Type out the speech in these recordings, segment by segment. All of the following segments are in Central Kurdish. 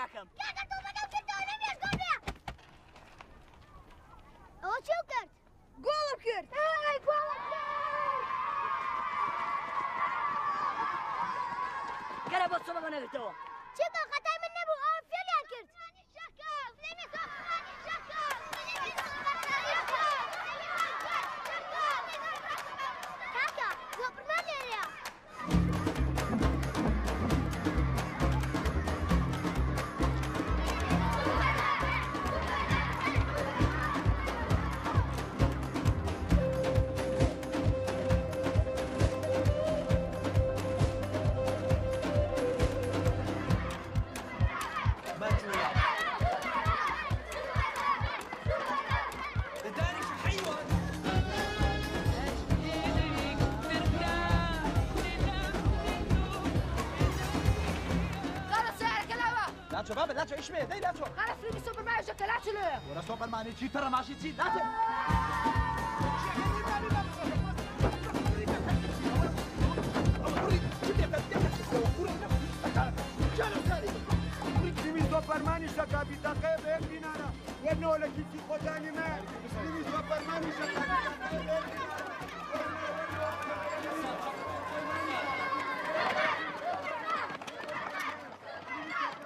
ناکەم کاکە تۆ بەدەم کردەوە نەمێش گۆڵ بێ ئەوە چێو کرد گۆڵم کرد ئای گۆڵم کرد گەرە بۆ سۆبەکە نەگرتەوە چێکە خەتای من نەبوو ئەوە فێلیان کرد کاکە سۆپرمان لێرەیە لاتشو بابا لاتشو ايش بيه داي لاتشو خلاص لي سوبر ماريو شوكولاتة له ورا سوبر ماني تشي ترى ماشي تشي لاتشو سوپرمانی شکا بیتاقه به یک دینارا و نوله کسی خودانی من نیمی سوپرمانی شکا بیتاقه به یک دینارا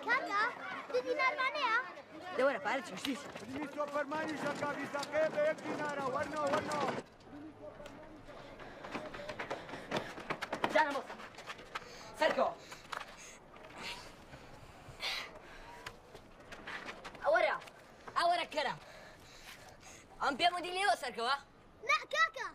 کاکە دی دینارمانەیە دەوەرە پارە چی شتیش نیمی سوپرمانی شکا بیتاقه به یک دینارا ورنو جانە بۆسە سەرکەوە ئەوەرە کەرە ئەم پێم وتی لێوە سەرکەوە نا کاکە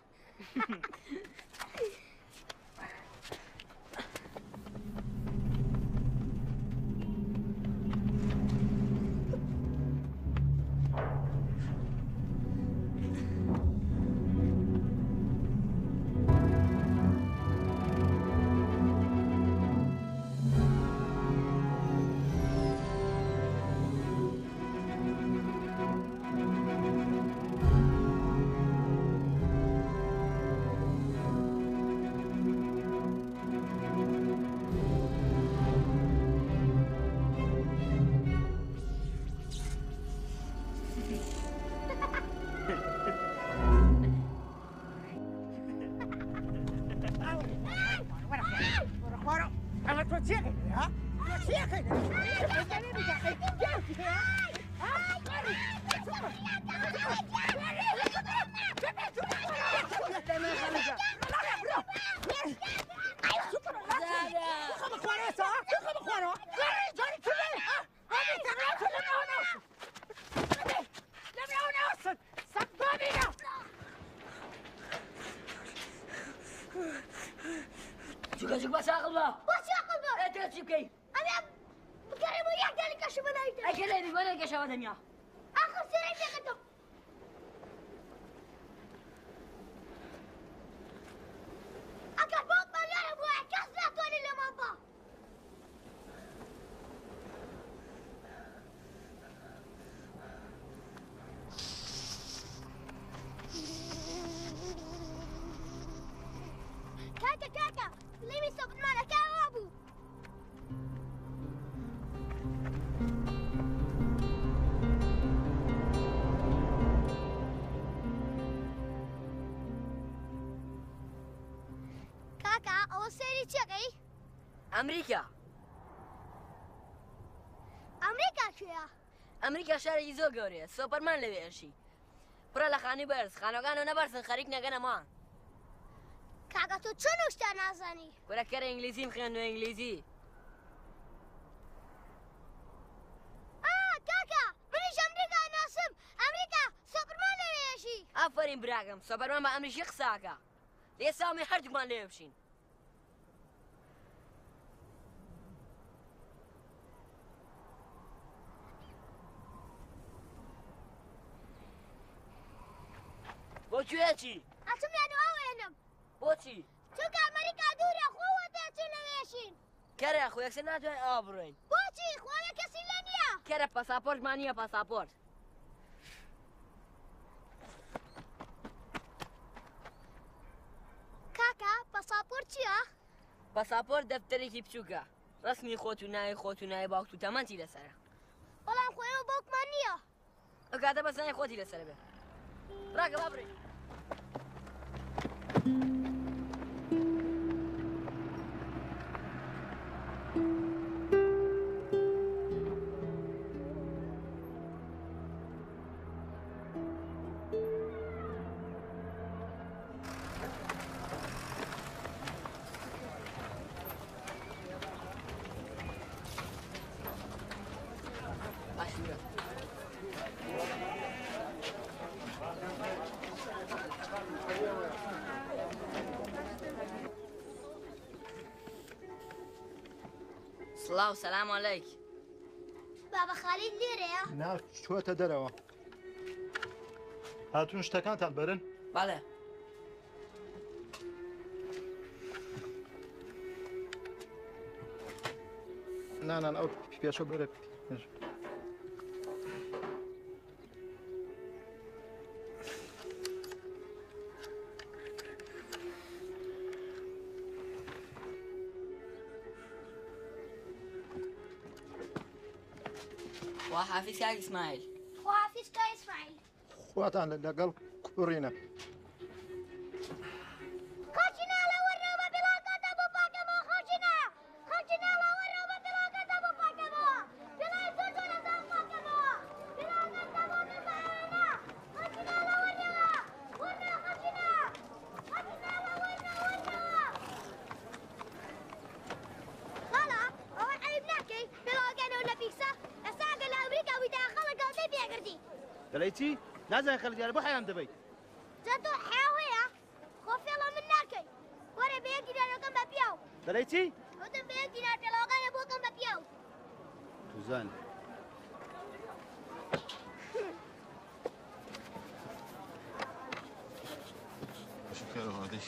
جوکەجوک بەس عاقڵ بە بۆچی عاقڵ بە ئێتە چی بکەی ئەمێ بگەڕێمە یەک دەلی کەشە بەناویتە ئەگەر لێبی بۆ نەگەشەوە دەمیا ئاخر سێرەی پێکەتەوە ئەگەر بۆ مەلیارە بووە کەس ناتوانێت لەمان بە کاکە لێوی سۆپرمانەکەوە بوو کاکە ئەوە سەیری چێکەی ئەمریکا ئەمریکا کوێیە ئەمریکا شارێکی زۆر گەورەیە سۆپەرمان لەوێ ئەشی پڕە لە خانی بەرز خانەکانە نەبەرسن خەریک نەگەنەمان کاکە تۆ چۆن ئەو شتە نازانی وەرە کەرە ئینگلیزیم خوێندوە ئینگلیزی کاکە منیش ئەمریکا ناسم ئەمریکا سۆپرمان لەوێشی ئافرین براگەم سۆپەرمان بە ئەمریشی قساکە لێ ساڵمی هەردووکمان لێ بشین بۆ کوێچی ئەچم لەنەوە وێنم بۆچی چونکە ئەمریکا دوورە خۆوە دەچین لەوێشین کەرە خۆ یەکسەر ناتوانین ئاوا بڕۆین بۆچی خۆیە کەسی لە نییە کەرە پاساپۆرتمان نییە پاساپۆرت کاکە پاساپۆرت چییە؟ پاساپۆرت دەفتەرێکی بچووکە ڕسمی خۆت و ناوی خۆت و ناوی باوکت و تەمەنی لەسەرە بەڵام خۆیەوە باوکمان نییە. ئەو کاتە بەزانای خۆتی لەسەر بێ. ڕاکە با بڕێ. باشوورە. سڵاو سەلام عەلەیک. بابە خالید لێرەیە؟ نا چووەتە دەرەوە. هاتوون شتەکانتان بەرن؟ بەڵێ. نانان ئەو پێشە بەرە. وا حافیز کاک ئیسماعیل. خواحافیز کا ئیسماعیل. خواتان لەگەڵ کوڕینە. خەڵچینە لەوەرەوە بە بڵاکەتە بۆ پاکەمەوە خەڵچینە. خەڵچینە لەوەرەوە بە بڵاکەتە بۆ پاکەمەوە. بڵای زۆر زۆر لەزان پاکەمەوە. بڵاکەتە بۆ مێمانە. خەڵچینە لەوەرەوە. وەرە خەڵچینە. خەڵچینە لەوەرەوە. خاڵە ئەوە عیب ناکەی بڵاکەنەوە لە پیکسە. ئێستا ئەگەر لە ئەمریکا ویدا خەڵک گەڵتەی پێگردی. دەڵێی چی؟ نازانێ خەڵک دیارە بۆ حەیان دەبەیت. جا تۆ حیاوەیە؟ خۆ فێڵە من ناکەی. وەرە بە یەک دینارەکەم بە پیاو. دەڵێی چی؟ گوتم بە یەک دینار پێڵاوەکانە بۆکەم بە پیاو. توزان. شكرا هذيش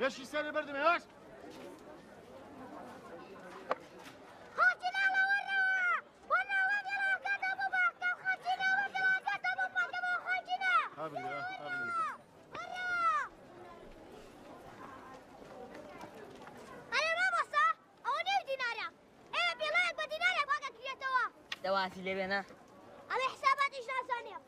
يشي سنة برد ميواش خاطينا لورا وانا وقرا كتب بكتب خاطينا وقرا كتب بكتب خاطينا قابل يا قابل انا ما بصا او نيو دينارا ايه بلاك بدينارا بقى كريتوا دەواتی لێ بێنە. على حسابات 20 ثانية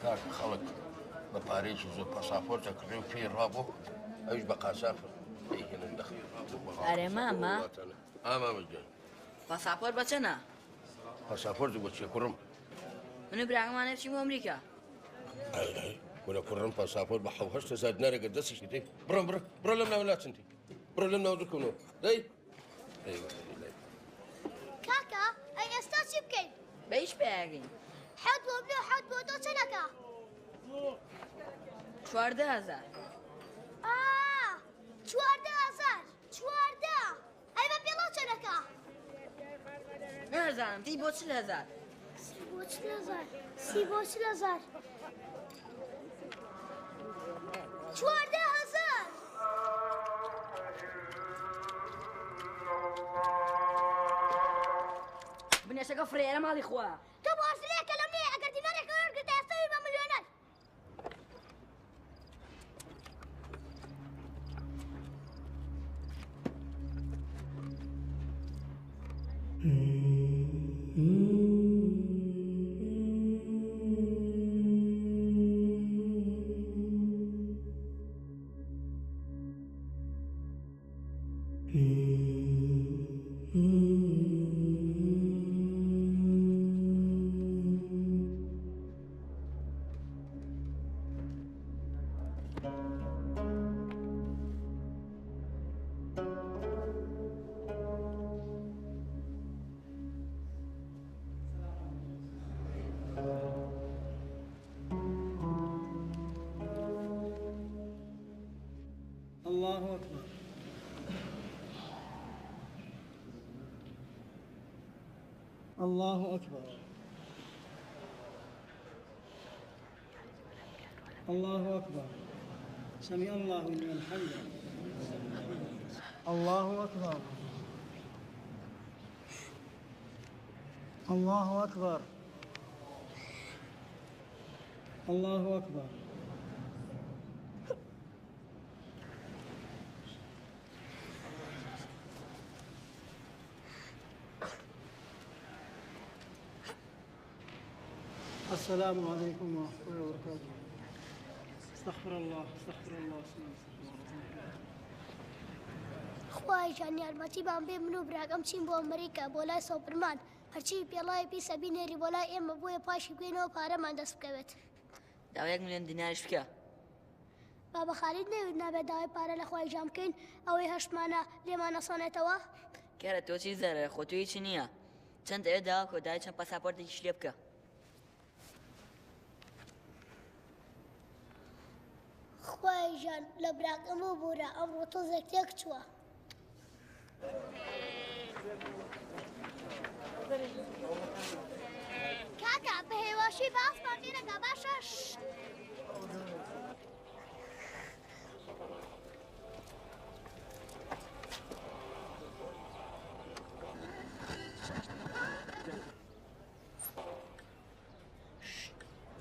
كاك خلق بباريس وزو باسابورت كريو في رابو ايش بقى سافر اي هنا ندخل أري ماما. مجال پاساپۆر بە چەنە؟ باسابورت بوتشي كرم من و براکەمان دەچین بۆ ئەمریکا. اي ولا كرم باسابورت بحوهشت زاد ناري قد دسي شتي برو لمنا ولا تنتي برو لمنا ودكم داي ايوه كاكا اي استاذ شبكي بەیش پێیاگەین. حد وابنو حد بودو سنكا 14,000. 14,000 اي ما بيلا سنكا نازانم تی بۆ 40,000. سيبو 40,000 بنێشەکە فرێرە ماڵی خوا. تو بوصليك كلامني اگر دينارك قلت يستوي بمليونات الله أكبر. الله أكبر. الله أكبر. سمع الله لمن حمده. الله أكبر. الله أكبر. الله أكبر. السلام عليكم ورحمة الله وبركاته. استغفر الله استغفر الله استغفر الله. خوای جان یارمەتیبان بێ من و براگەم چین بۆ ئەمریکا بۆ لای سۆپرمان هەرچی پێڵای پیسە بینێری بۆ لای ئێمە بۆیە پاشی بگوێنەوە پارەمان دەست بکەوێت. داوای 1 ملیۆن دیناریش بکە. بابە خالید نەوێت نابێت داوای پارە لە خوای جام بکەین ئەوەی هەشتمانە لێمان نەسۆنێتەوە. کارە تۆ چی زەرە خۆ تۆ هیچی نییە. چەند ئەوێ داوا کۆدای چەند پاساپۆرتێکیش لێ بکە. خوای ژان لە براکەمەوە بوورە ئەمڕۆ تۆزێک تێک چووە. کاکە بە هێواشی باسمان بێنەکە باشە.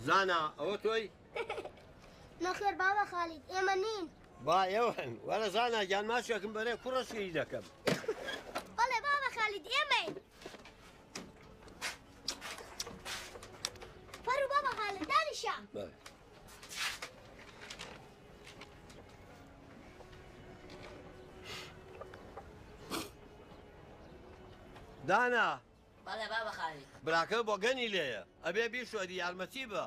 زانا ئەوە تۆی؟ نەخێر بابە خالید ئێمە نین. با ئێوەن وەرە زانا گیان ماچێکم بەرێ کوڕە سوێی دەکەم. بەڵێ بابە خالید ئێمەین. فەرو بابە خالید دانیشە. دانا بەڵێ بابە خالید. براکە بۆ گەنی لێیە ئەبێ بیشۆری یارمەتی بە.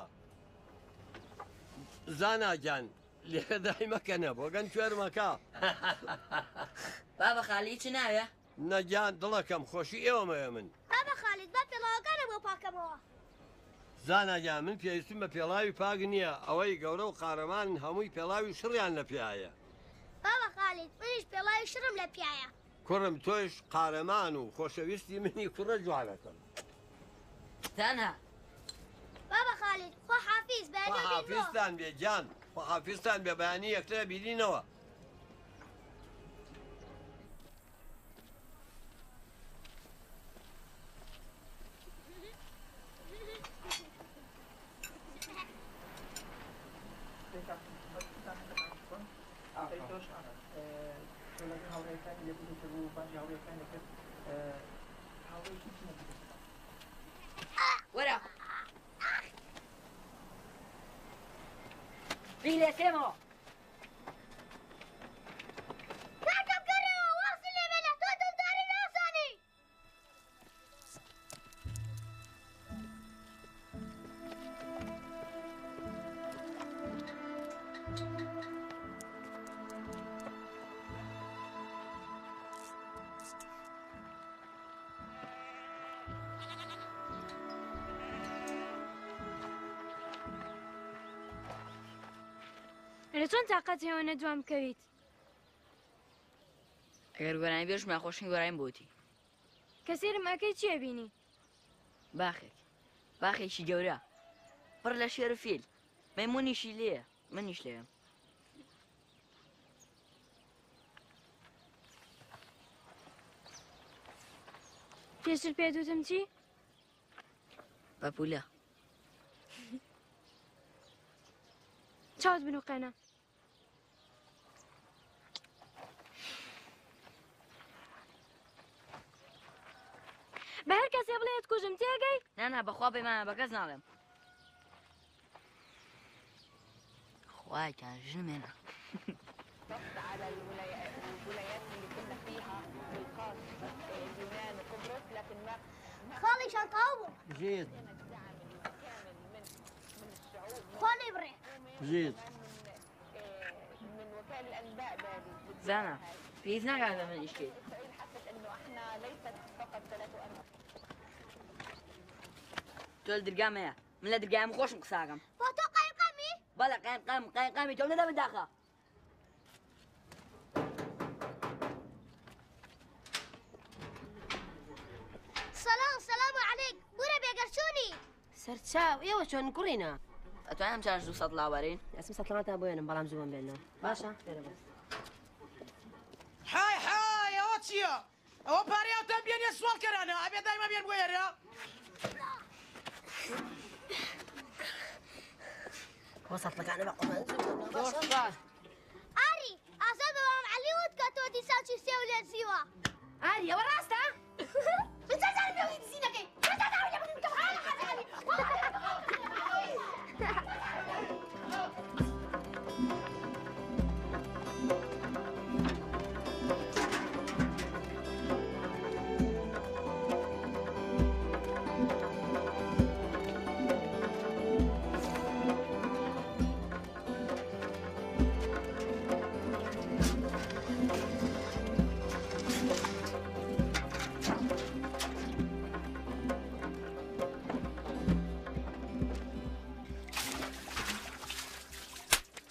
زانا گیان لێدای مەکەنە بۆ گەن کوێرمەکە. بابە خالید چی ناوێ؟ نەگیان دڵەکەم خۆشی ئێوەمەیە من. بابە خالید با پێڵاوەکانە بۆ پاکەمەوە. زاناگیان من پێویستم بە پێڵاوی پاک نییە ئەوەی گەورە و قارەمان هەمووی پێڵاوی شڕیان لە پیایە. بابە خالید منیش پێڵاوی شڕم لە پیایە. کوڕم تۆش قارەمان و خۆشەویستی منی کوڕە جوانەکەم. زانا بابە خالید خۆ حافیز بەیانی بینەوە. حافیزتان بێ گیان حافیزتان بێ بەیانی یەکترە بینینەوە. وەرە بیلێ سێمەوە. کاکەم گەڕێەوە واسی لێ بێنە تۆ دڵداری ناسانی. لە چۆن تااقەت هێوەنە دوام بکەویت؟ ئەگەر گۆرانی بێژ ماخۆشنی گۆرایم بۆتی. کەسێرم ئەەکەی چیە بینی؟ باخێک باخێکی گەورە پڕ لە شێر و فیل مەیمونیشی لێیە منیش لێم. پێشتر پێ دوتم چی؟ بەپولە چاوت بنووقێنە. بە هەر کەسێ بڵێت کوژم تێگەی؟ نانا بەخوا بێمانە بە کەس ناڵێم. خوایتان ژنمێنە. على الولايات اللي كنا فيها بالخاص اليونان وقبرص لكن ما خاڵی شان تاو بوو. بژیت خوا نەیبڕێ. بژیت من وكالة الانباء بهذه زانا پێویست ناکات بە من ئیشکەیت. اسرائيل حست انه احنا ليست فقط 3 أنواع. تۆ لە دەرگام هەیە من لە دەرگایم خۆشم قساکەم. بۆ تۆ قایقەمی؟ بەڵێ قایقام تۆ نەدە من داخە. سەرچاو ئێوە چۆن کوڕینە ئەتوانم چارژ 200 لاوەرین ئەسم سەتڵاتە بۆێنم بەڵام زووم بێنەوە باشە لێرە بەس حای حای ئەوە چییە؟ ئەوە پارەیاوتان بێنێ سوڵکەرانە ئەبێ دایمە بێن بۆ ئێرە بۆ سەتڵەکانە بە قومەن ئاری ئاسا بەوام عەلی وت کە تۆ دیساچی سێ و لێت زیوە ئاری ئەوە ڕاستە؟ بچەجارم لێوی دزینەکەی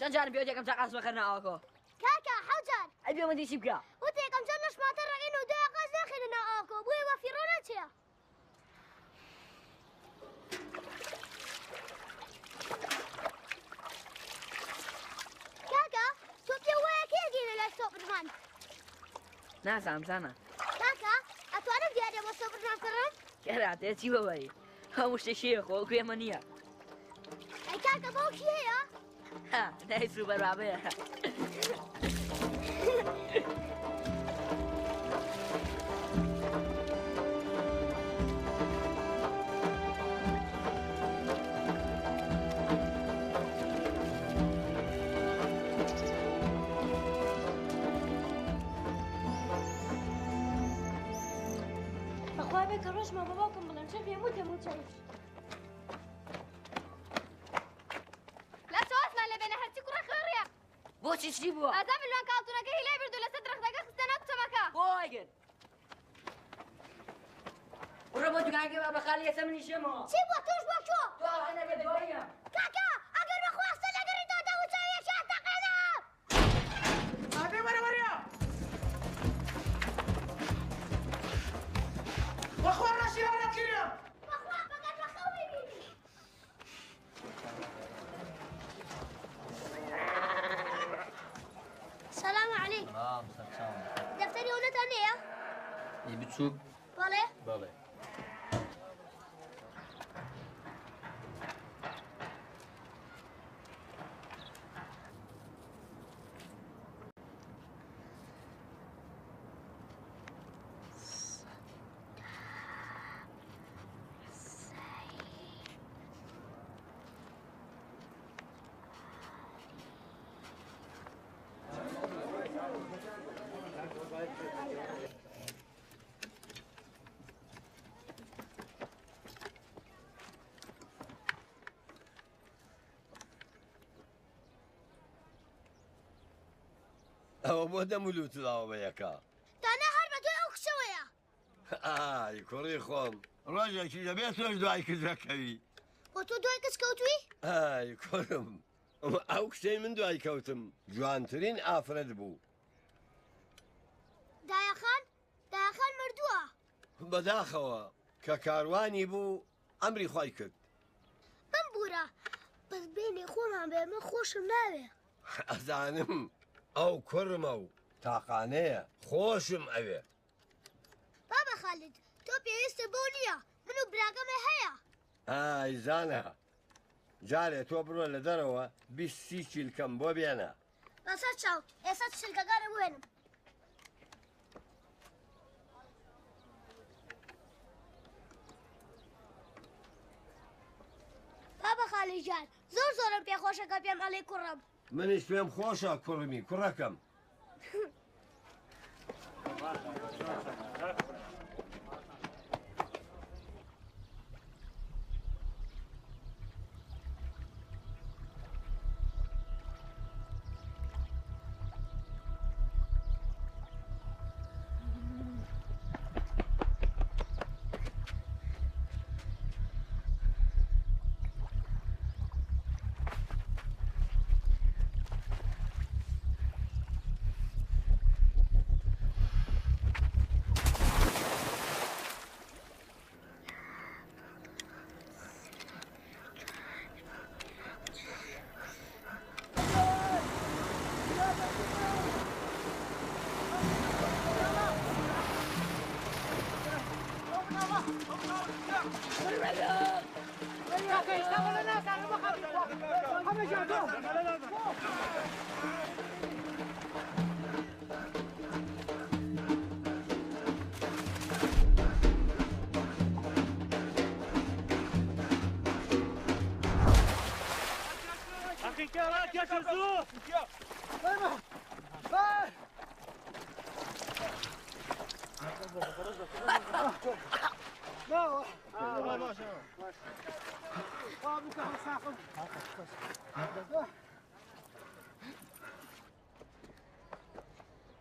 چەند جارم بێت یەکەم چاقاس بەخەر ناوەکۆ کاکە حەوجار ئەی بێ من دیچی بکە وت یەکەم چەند لەشماتە ڕەقین و دوای قەز ناخێنە ناو ئاوکۆ بۆیە بە فیڕۆ ناچێ کاکە تۆ پێ وایە کێ گەینە لای سۆپرمان نازانم زانە کاکە ئەتوانم دیارێ بۆ سۆپرمان کڕم کەراتێ چی بەوەری هەموو شتێکیە خۆ کوێمە نییە ئەی کاکە بەو کی هەیە ها نای سوبەر بابەیە بەخوا بێ کە ڕۆژمە بە باوکم بڵێم چە پێم وتە موچەوش بۆچی چی بووە؟ ئازا ملوان کاڵتونەکە هیلای بردو لەسەر درەختەکە خستە ناو کچەمەکە بۆی کرد ڕۆ بۆ دوکانەکەی با بەخالی ئێستا منی شێمەوە چی بووە توش بۆ چۆ تۆ هەنە بێ دواییە کاکە ئەگەر بەخواستە لەگەڕی تۆ دەوچەوە یەکیان تەقێنە ئادێ وەرە وەرە بەخوا ڕەشی هەرەکیە بەخوا فەقەت بە خەو ببینی سلام علیک دەفتەری ئەوەتان هەیە؟ ای بچووک بەڵێ بەڵێ ئەوە بۆ دەمولوتلاوە بە یەکا تانا هەر بە دوای ئەو کچەوەیە ئای کوڕی خۆم ڕۆژێکی دەبێت تۆش دوای کچەکەوی بۆ تۆ دوای کەس کەوتووی؟ ئای کوڕم ئەو کشتەی من دوای کەوتم جوانترین ئافرەت بوو دایەخان مردووە بەداخەوە کە کاروانی بوو ئەمری خوای کرد بمبورە بەس بینێ خۆمان بێ من خۆشم ناوێ ئەزانم ئەو کوڕمە و تاقانەیە خۆشم ئەوێ بابە خالید تۆ پێویستە بۆ نییە من و براگەمە هەیە ئای زانە جارێ تۆ بڕۆ لە دەرەوە 20 چیلکەم بۆ بێنە بەسەر چاو ئێستا چلکەکانە بوێنم بابە خالیجان زۆرم پێخۆشە کە پێم ئەڵێ کوڕم منیش پێم خۆشە کوڕمی کوڕەکەم أخي كراك يا كرزوف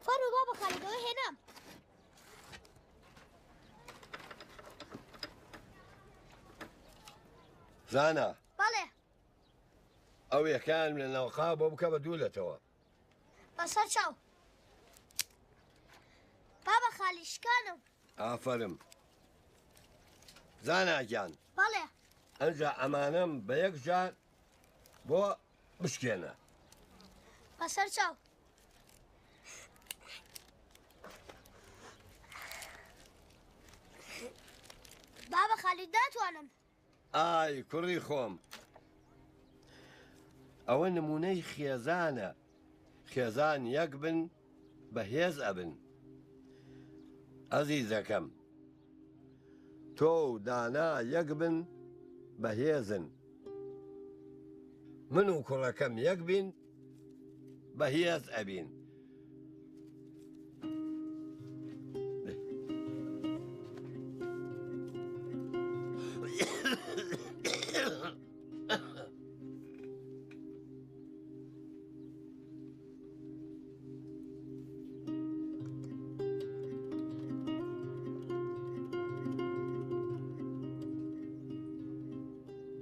فرو بابا خالد وين هنا؟ زانا بله ئەو یەکان لە ناوخا بۆ بکە بە دوولەتەوە بەسەر چاو بابا خالی شکانم ئافەرم زاناگیان بەڵێ ئەنجا ئەمانەم بە یەک جار بۆ بشکێنە بەسەر چاو بابا خالی داتوانم ئای کوڕی خۆم ئەوە نمونەی خێزانە خێزان یەک بن بەهێز ئەبن ئەزیزەکەم تۆ و دانا یەک بن بەهێزن من و کوڕەکەم یەک بین بەهێز ئەبین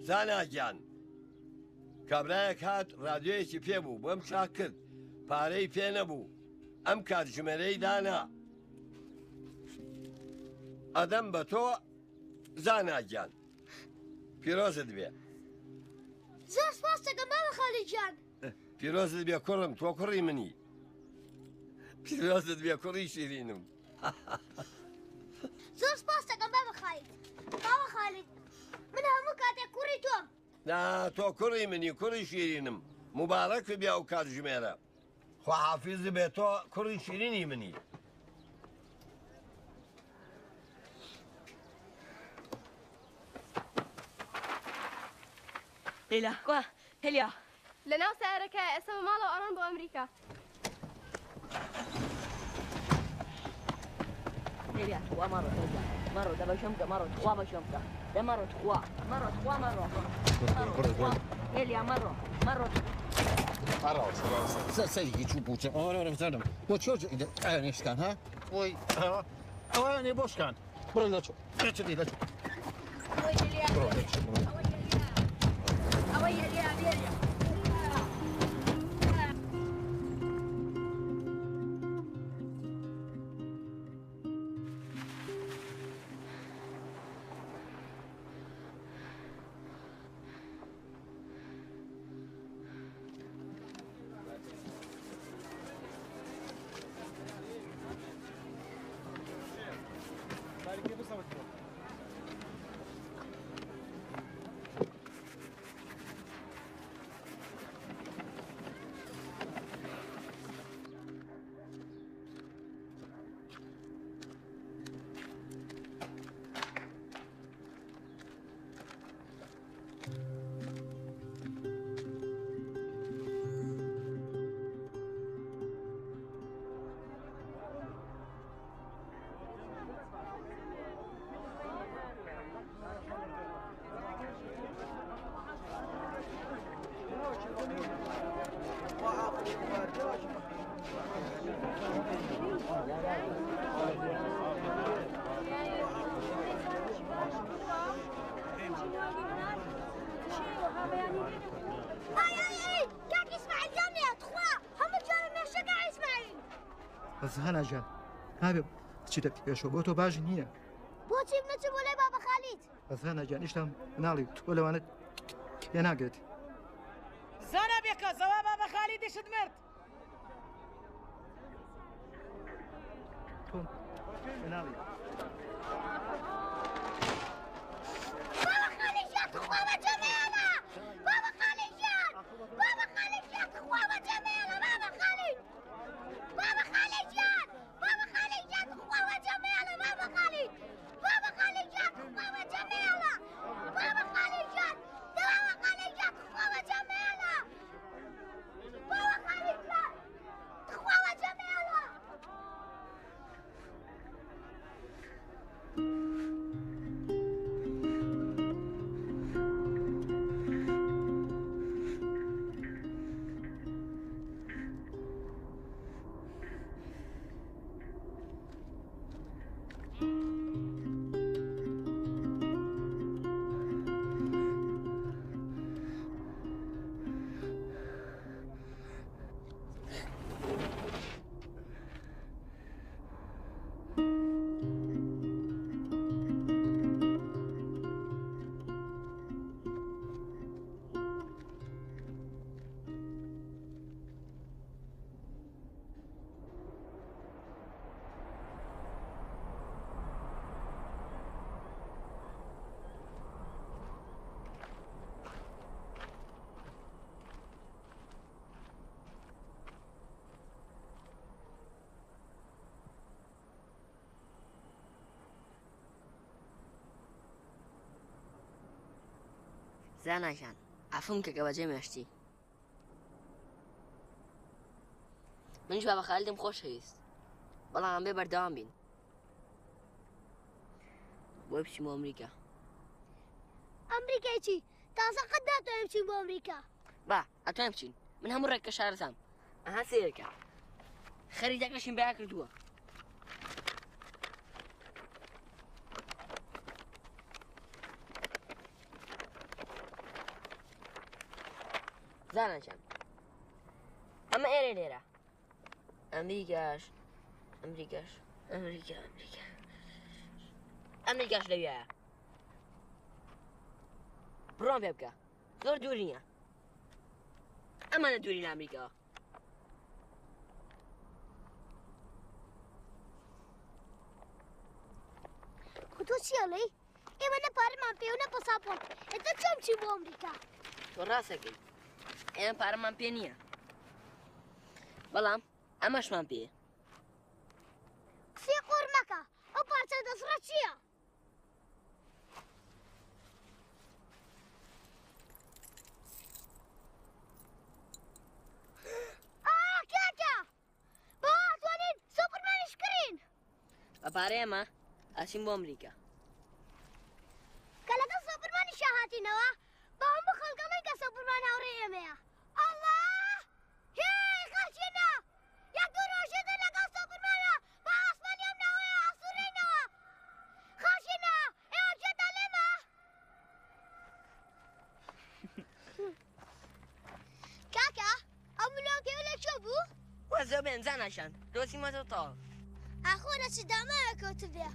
زاناگیان کابرایەک هات ڕادیۆیەکی پێبوو بۆم چاک کرد پارەی پێ نەبوو ئەم کاتژمێرەی دانا ئەدەم بە تۆ زاناگیان پیرۆزت بێ زۆر سپاس دەکەم بابا خالی گیان پیرۆزت بێ کوڕم تۆ کوڕی منی پیرۆزت بێ کوڕی شیرینم زۆر سپاس دەکەم بابا خالید بابا خالید من هەموو کاتێک کوڕی تۆم نا تۆ کوڕی منی کوڕی شیرینم مبارەک بێ ئەو کاتژمێرە خواحافیز بێ تۆ کوڕی شیرینی منی ليلى كوا هليا لەناو سیارەکە ئێستا بە ماڵەوە ئەڕۆن بۆ ئەمریکا هليا تخوا مرة هليا مرة دابا شمكة مرة تخوا بشمكة ده مرة تخوا مرة تخوا مرة هليا مرة سەرێکی چوو بووچە ئەوەرەم بۆ چۆ ئەنیشکان ها وی ئەوانێ بۆشکان بڕ لە چۆ دی لە ئەوەی هەلیا بێرە بەس هەناجان نابێ بچیتە پێشەوە بۆ تۆ باش نییە بۆچی بنەچم بۆ لای بابا خالید بەس هەناجان ئیشتان ناڵی تۆ لەوانە تێ ناگێت زانا بێکە زەوا بابا خالیدیشت مرد تۆ ناڵی بابا خالیجان تخوا بە جەمێنە بابا خالیجان زانایان عفوم کە گەوەجێ مێشتی منیش بابە خالیدم خۆشەویست بەڵام بێ بەردەوام بین بۆی بچین بۆ ئەمریکا ئەمریکای چی تازە قەت ناتوانین بچین بۆ ئەمریکا با ئەتوانین بچین من هەموو ڕێکە شارەزام ئەها سێرەکە خەریدەکەشین بەیا کردووە زانایان ئەمە ئێرە لێرە ئەمریکاش لەویایە بڕۆم پێ بکە زۆر دوور نییە ئەمانە دووری لە ئەمریکاوە تۆ چیەڵێ ئێمە نە پارەمان پێ و نە پەساپۆرت ئێتە چۆن بچین بۆ ئەمریکا تۆ ڕاستەکەی ئێمە پارەمان پێ نییە بەڵام ئەمەشمان پێ قسەی قۆڕ مەکە ئەو پارچە دەسڕە چییە کاکە بۆ ئەتوانین سوپەرمانیش کڕین بە پارەی ئەمە ئەچین بۆ ئەمریکا کە لەگەڵ سوپەرمانیشە هاتینەوە بە هەموو خەڵکەڵی کە سوپەرمان هاوڕێ ئێمەیە ئەڵڵا هێی خەڵچینە یەک دوو ڕۆژێتە لەگەڵ سوپەرمانە بە ئاسمانی ئەم ناوەیە ئاسوورێنەوە خەڵچینە ئێوە جێتە لێمە کاکە ئەو ملۆکەوە لەکوێ بوو وەزە بێن زانایان دۆزیمەتەوە تەواو ئاخۆ لە چ دامایە کەوت بێ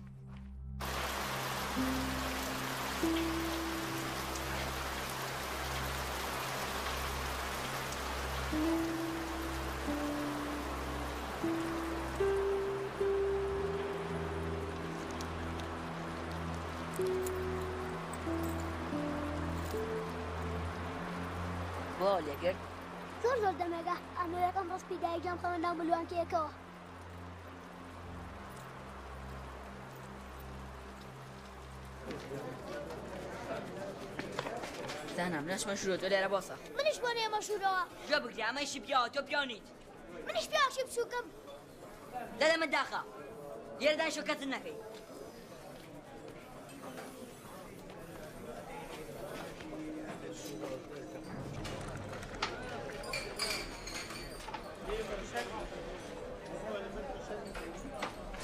بۆ لێگرت زۆر دەمێگە ئەمەوەکەم ڕسپی دایکم خەوە ناو ملوانکەیەکەوە زانم نەچمە شورۆ تۆ لێرە بۆسە منیش بۆ نێمە شوورەوە گوێ بگری ئەمەیشی پیاوە تۆ پیاوانیت منیش پیاوشی بچووکم دەدە من داخە لێرەدان شۆکەتن نەکەی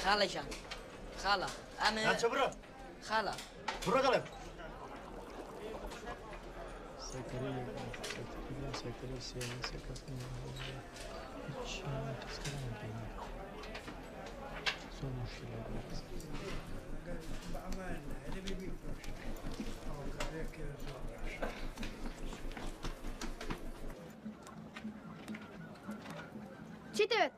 خاڵەجان خاڵە ئەمە ناچە بڕە خاڵە بڕە گەڵێ چی دەوێت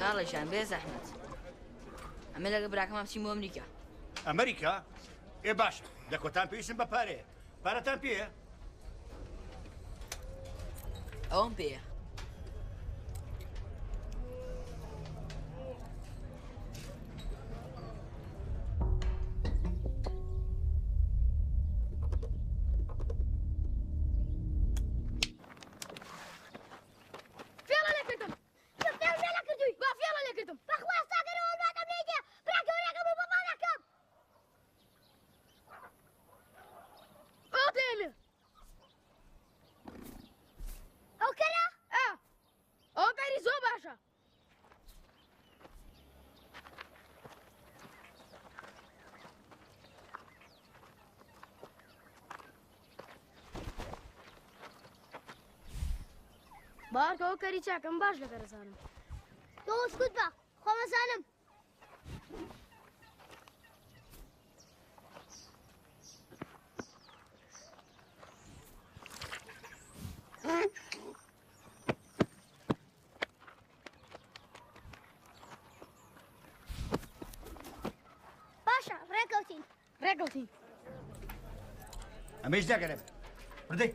خاڵەجان بێ زەحمەت ئەمە لەگە براکەمان بچین بۆ ئەمریکا ئەمریکا ئێ باشە دەکۆتان پێویستم بە پارەیە پارەتان پێیە ئەوم پێیە بارکەوە کەری چاکەم باش لەگەرەزانم تۆ سکوت بە خۆمەزانم باشە ڕێکەوتین ئەمەش داگەرە بردەی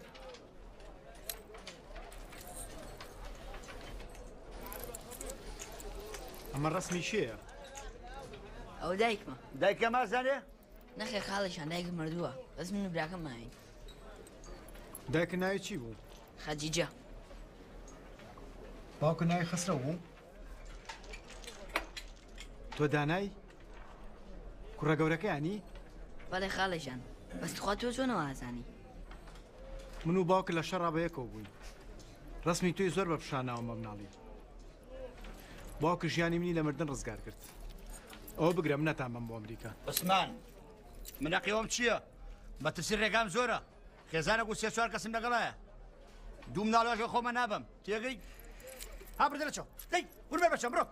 ئەمە ڕسمی چییە؟ ئەو دایکمە دایکە مازانێ؟ نەخێ خاڵیشان دایکم مردووە بەس من و براکەم ماین دایکە ناوی چی بوو؟ خەجیجە باوکە ناوی خسرە بوو؟ تۆ دانای؟ کوڕە گەورەکەیانی؟ بەڵێ خاڵیشان بەس تخوا تۆ چۆنەوە ئازانی من و باوکە لە شەڕا بەیەکەوە بووین ڕسمی توی زۆر بە پیشاناوە مەبناڵی باوکە ژیانی منی لە مردن ڕزگار کرد ئەوە بگرە من نەتانبەم بۆ ئەمریکا عوسمان منەقیەوەم چییە؟ بەترسی ڕێگام زۆرە خێزانێک و سێ چوار کەسم لەگەڵایە دوو مناڵۆژە خۆمە نابم تێگەی ها بردە لەچۆ دەی وربێ بەچەم بڕۆ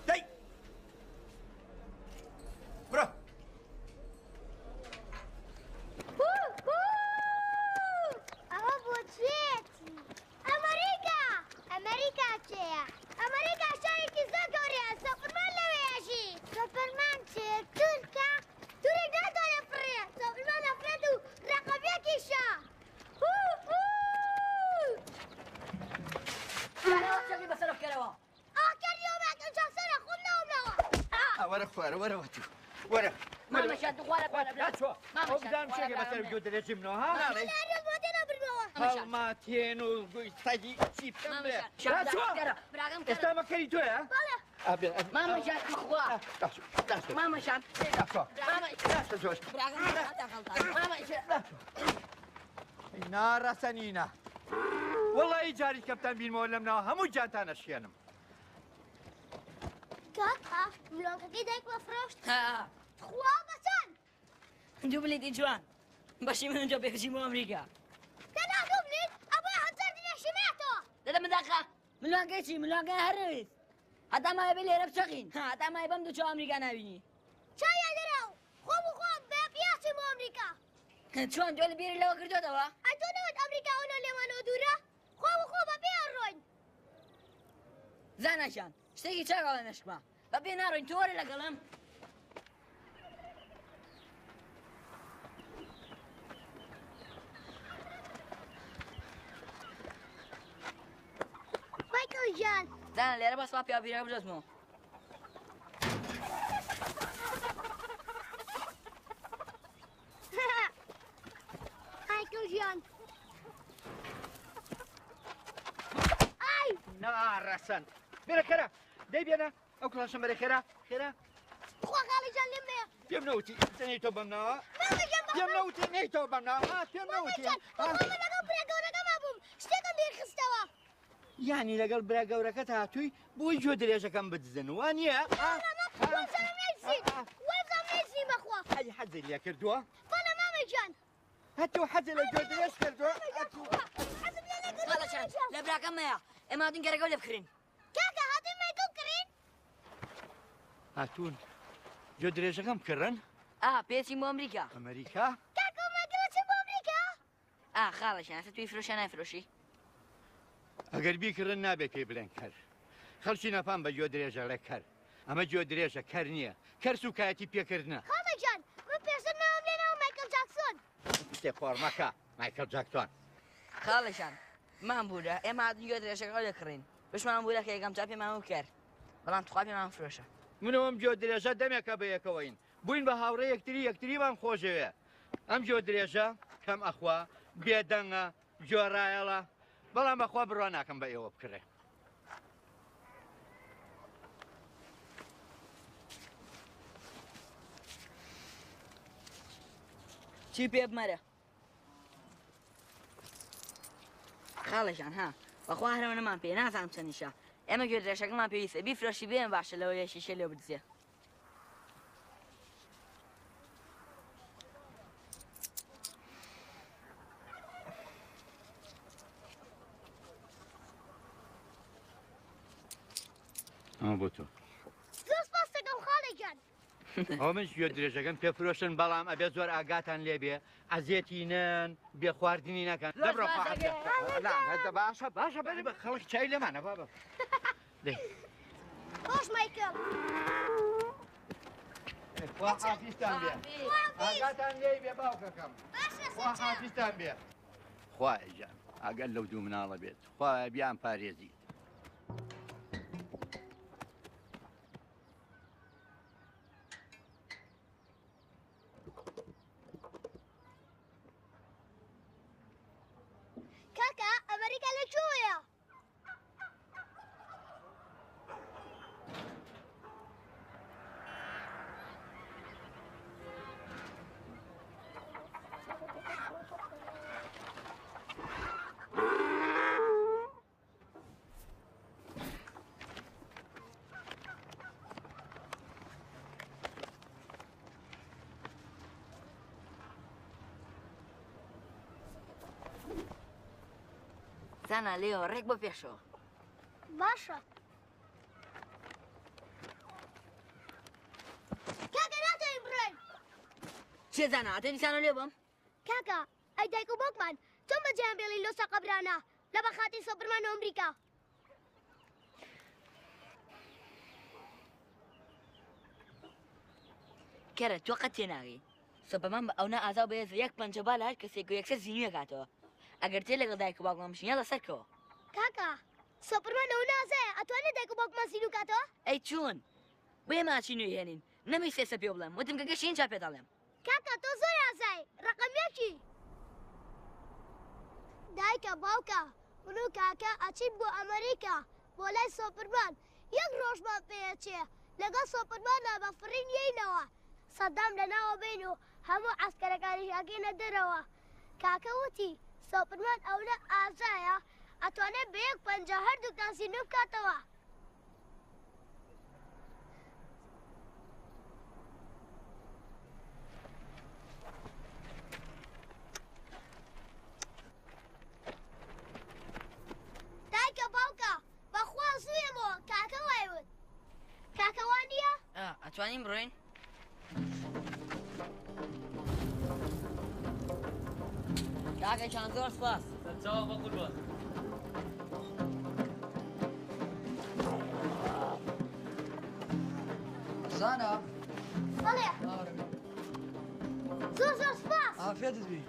دەی بڕۆ ئەوە بۆ چێتی ئەمریکا چێە؟ ئەمریکا شارێکی زۆر گەورەیە سەفرمان لەوەیەژی سەفرمان چێ تورکە تورێک ناتوانێت فڕێ سەفرمان ئەفرێت و ڕەقەبێکیشە شەقی بەسەر بکەرەوە ئاکەریۆمەکە چاسەرە خۆم ناومەوە وەرە خوارە وەرەوە تو وەرە مامەشان دوخوارە ناچۆ ئەو بدام شێگە بەسەر گوێ دەرێژیمنەوە ها ناڵێ لارێ بۆ دێنە بردەوە هەڵماتێن و سەگی چی بکەم بێ ئێستا مەکەری تۆیە؟ مامەشان خوا مامەشان ناڕەسەنینە وەڵی جاری کەمتان بینمەوە لەم ناوە هەموو جانتان ئەشێنم کاکا ملۆکەکەی دایک بەفرۆشت خوا بەچەند دوو بلیتی جوان بەشی من اونجا بێکشیم بۆ ئەمریکا تەنها دوو بلیت ئەوەی هەنجەر دنێشیمێتەوە دەدە منداقا ملوانگەی چی ملوانگەی هەرەویست هەتا مایە بێ لێرە بچەقین هەتا مایە بەم دوو چۆ ئەمریکا نبینی چایە دەرەو خۆم و خۆم بێ پیاچی بۆ ئەمریکا چۆن تۆ لە بیری لەوە کردوتەوە ئەتۆ نەوت ئەمریکا ئەوە لێوانەوە دوورە خۆم و خۆ بە پێ ڕۆین زاناشان شتێکی چاکەوە نەشکمە بە پێ ناڕۆین تۆ وەرە لەگەڵم مایکل جان زانە لێرە بەسوا پیا بیرە بژەتمەوە مایکل جان ئای ناڕەسەن بێرە خێرا دەی بێنە ئەو کڵاشم بەرە خێرا خێرا خوا خاڵی جان لێم بێ پێم نەوتی نەیتۆ بەم ناوە پێم نەوتی نەیتۆ بەم ناوە پێم نەوتی بەخۆمە لەگەڵ برا گەورەکەما بووم شتێکم لێ خستەوە یانی لەگەڵ برا گەورەکەت هاتووی بۆی گوێ درێژەکەم بدزن وان نییە وەزانێزی بەخوا ئەی حەزی لێ کردووە بەڵە مامە جان هەتیو حەزی لە گوێ درێژ کردووە خاڵەشان لە براکەم مەیە ئێمە هاتوین گەرەگەڵ لێ بکڕین کاکە هاتووی مایکل کڕین هاتوون گوێ درێژەکەم کڕن پێچین بۆ ئەمریکا ئەمریکا کاکە مایکلە چی بۆ ئەمریکا خاڵەشان ئەستا توی فرۆشە نایفرۆشی ئەگەر بیکردن نابێت پێی بڵێن کەر خەڵکی نەپام بە گوێ درێژە لە کەر ئەمە گوێ درێژە کەر نییە کەرس و کایەتی پێکردنە خاڵە جان من پێشتر ناوم لێنەوە مایکل جاکسۆن شتێ خۆڕمەکە مایکل جاکسۆن خاڵەشان مان بوورە ئێمە هاتوین گوێ درێژەکە لێ کڕین پشمان بوورە کە یەکەم جا پێمان و کەر بەڵام تخوا پێمان فرۆشە منەوەم گوێ درێژە دەمێکە بە یەکەوەین بووین بە هاوڕێ یەکتریمان خۆشەوێ ئەم گوێ درێژە کەم ئەخوا بێدەنگە جۆرایەڵە بەڵام بەخوا بڕوا ناکەم بە ئێوە بکڕێ چی پێ بمەرە خاڵەشان بەخوا هەرەوە نەمان پێ نازانم چەندیشە ئێمە گوێ درێژەکەمان پێویستە بیفرۆشی بێن باشە لەوە یەشیشە لێ بدزێ ئەمە بۆ تۆ زۆر سپاس دەکەم خاڵێ جان ئەو منش گوێ درێژەکەم پێفرۆشن بەڵام ئەبێ زۆر ئاگاتان لێبێ ئەزیەتی نەن بێ خواردنی نەکەن دەبڕە باشە باشە بەری بە خەڵک چای لەمانە بابە باش مایکل خوا حافیزتان بێ ئاگاتان لێ بێ باوکەکەم خوا حافیزتان بێ خوای جان ئەگەر لەو دوو مناڵە بێت خوای بیان پارێزی زانە لێەوە ڕێک بۆ پێشەوە. باشە. کاکە ناتوانین بڕۆین. چێ زانە ئەتە نیسانە لێ بم؟ کاکە ئەی دایک و باوکمان چۆن بەجێیان بێڵین لۆسە قەبرانە لە بەخاتی سۆپرمان و ئەمریکا. کەرە تۆ قەت تێناگەی. سۆپەرمان بە ئەونا ئازاو بەهێز یەک پەنجەبا لە هەر کەسێک و یەکسەر زیینوێ کاتەوە. ئەگەر تێ لەگەڵ دایک و باوکمان بشینە لەسەرکەوە. کاکە سۆپرمان ئەو نازەیە ئەتوانێت دایک و باوکمان زیینو کاتەوە؟ ئەی چۆن؟ بۆیە ماچی نوێی هێنین. نەمەی سێسە پێ بڵێم وتم کە گەشتین چا پێ دەڵێم. کاکە تۆ زۆر ئازای ڕقەمێکی. دایکە باوکە من و کاکە ئەچین بۆ ئەمریکا بۆ لای سۆپرمان یەک ڕۆژمان پێچێ لەگەڵ سۆپرمانە بە فڕین یینەوە سەدام لەناوە بین و هەموو عەسکەرەکانی ئەگەینە دەرەوە. کاکە وتی سۆپرمان ئەوە ئازایە ئەتوانێت بە یەک پەنجە هەردووکتان زیینو بکاتەوە. دایکە باوکە بەخوا زوویەمەوە کاکە وای وت. کاکە وان نییە؟ ئەتوانین بڕۆین؟ کاکەشان زۆر سپاس. سەرچاوە بە قوربان. زانە؟ بەڵێ. زۆر زۆر سپاس. ئافێتت بی.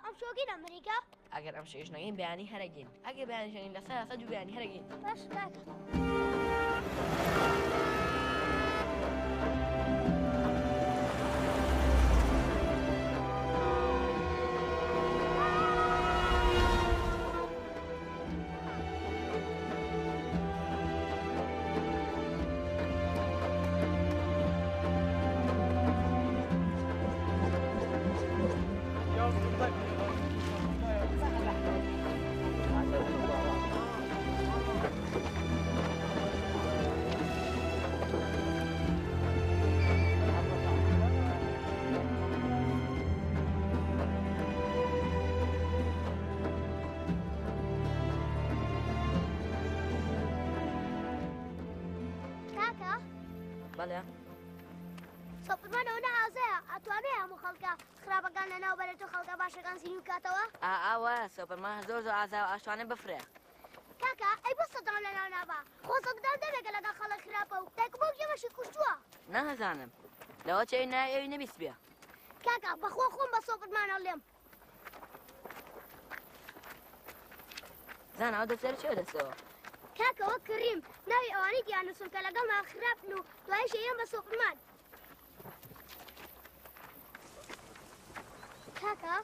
ئەم شۆگین ئەمریکا؟ ئەگەر ئەم شێژ نەگەین بەیانی هەرەگین. ئەگەر بەیانیشەگەین لەسەر ئەسە دوو بەیانی هەرەگین. باش کاکە. بەڵێ. سۆپرمان ئەوە ئازایە ئەتوانێت هەموو خەڵکە خراپەکان لەناوبەرێت و خەڵکە باشەکان زیینو بکاتەوە؟ ئاوە سۆپرمان زۆر زۆر ئازای ئاشتوانێت بفرێ. کاکە ئەی بۆ سەدام لەناو نابا خۆزەکدان دەبێت لەگەڵ خەڵک خراپە و دایک و باوک ئێمەشی کوشتووە. نازانم لەوە چێوی نایە ئەوی نەبیست بێ. کاکە بەخۆ خۆم بە سۆپرمانە لێم. زانە ئەو دەسەر چێ دەستەوە؟ کاکەوە کڕیم ناوی ئەوانی دیانوسم کە لەگەڵمان خراپن و دوایش ئێم بە سۆپرمان. کاکە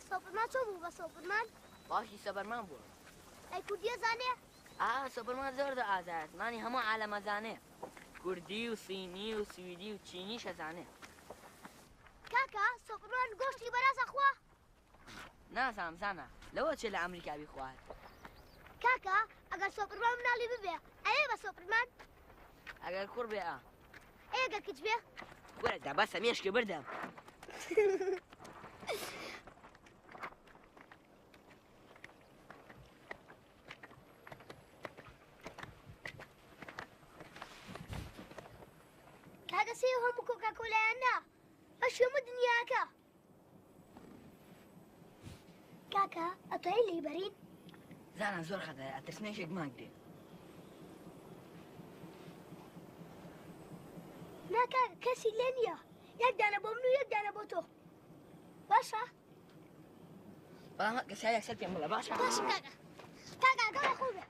سۆپرمان چۆن بوو بە سۆپرمان؟ باشی سۆپرمان بووە. ئەی کوردیە زانێ؟ سۆپرمان زۆر زۆر ئازایە زمانی هەموو عالەمە زانێ. کوردی و سینی و سویدی و چینیشە زانێ. کاکە سۆپرمان گۆشتی بەرازە خوا؟ نازانم زانە لەوە چێ لە ئەمریکا بیخوات. کاکە ئەگەر سۆپرمان مناڵی ببێ ئەوێ بە سۆپرمان ئەگەر کوڕ بێ ئێگە کچ بێ وەرەدا بەسە مێشکی بردەم کاکە سێ هەموو کۆکاکۆلایاننا بەش هەموو دنیاکە کاکە ئەتوانی لێی بەرین زانان زۆر خەتەرە ئەترسنێشێک مانگ دێ نا کاکە کەسی لێ نییە یەک دانە بۆ من و یەک دانە بۆ تۆ باشە بەڵام کەسا یەکسەر پێم بڵێ باشە باشە کاکە کاکە گەڵە خۆ بێ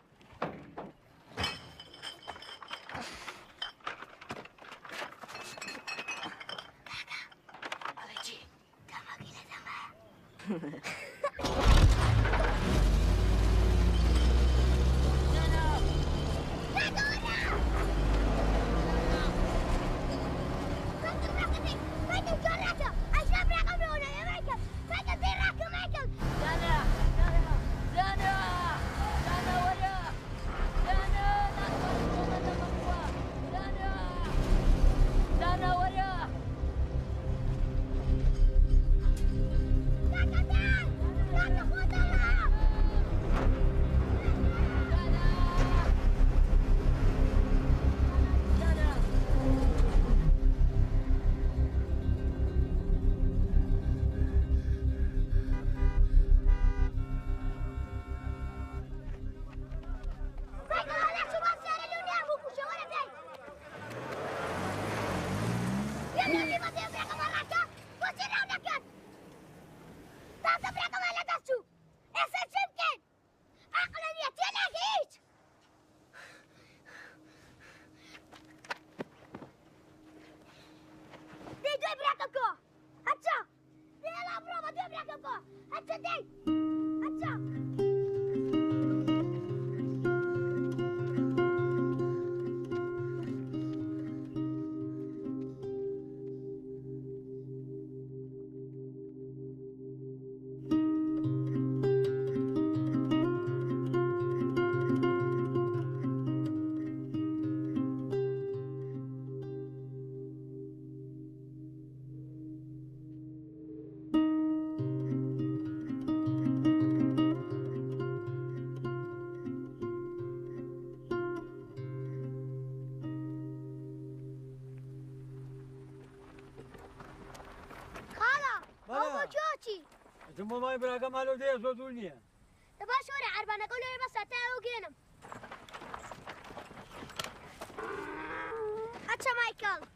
ثم ما يبرا كمالو دي صوتونيا تبا شوري عربانك ولا بس تاو جينم اتشا مايكل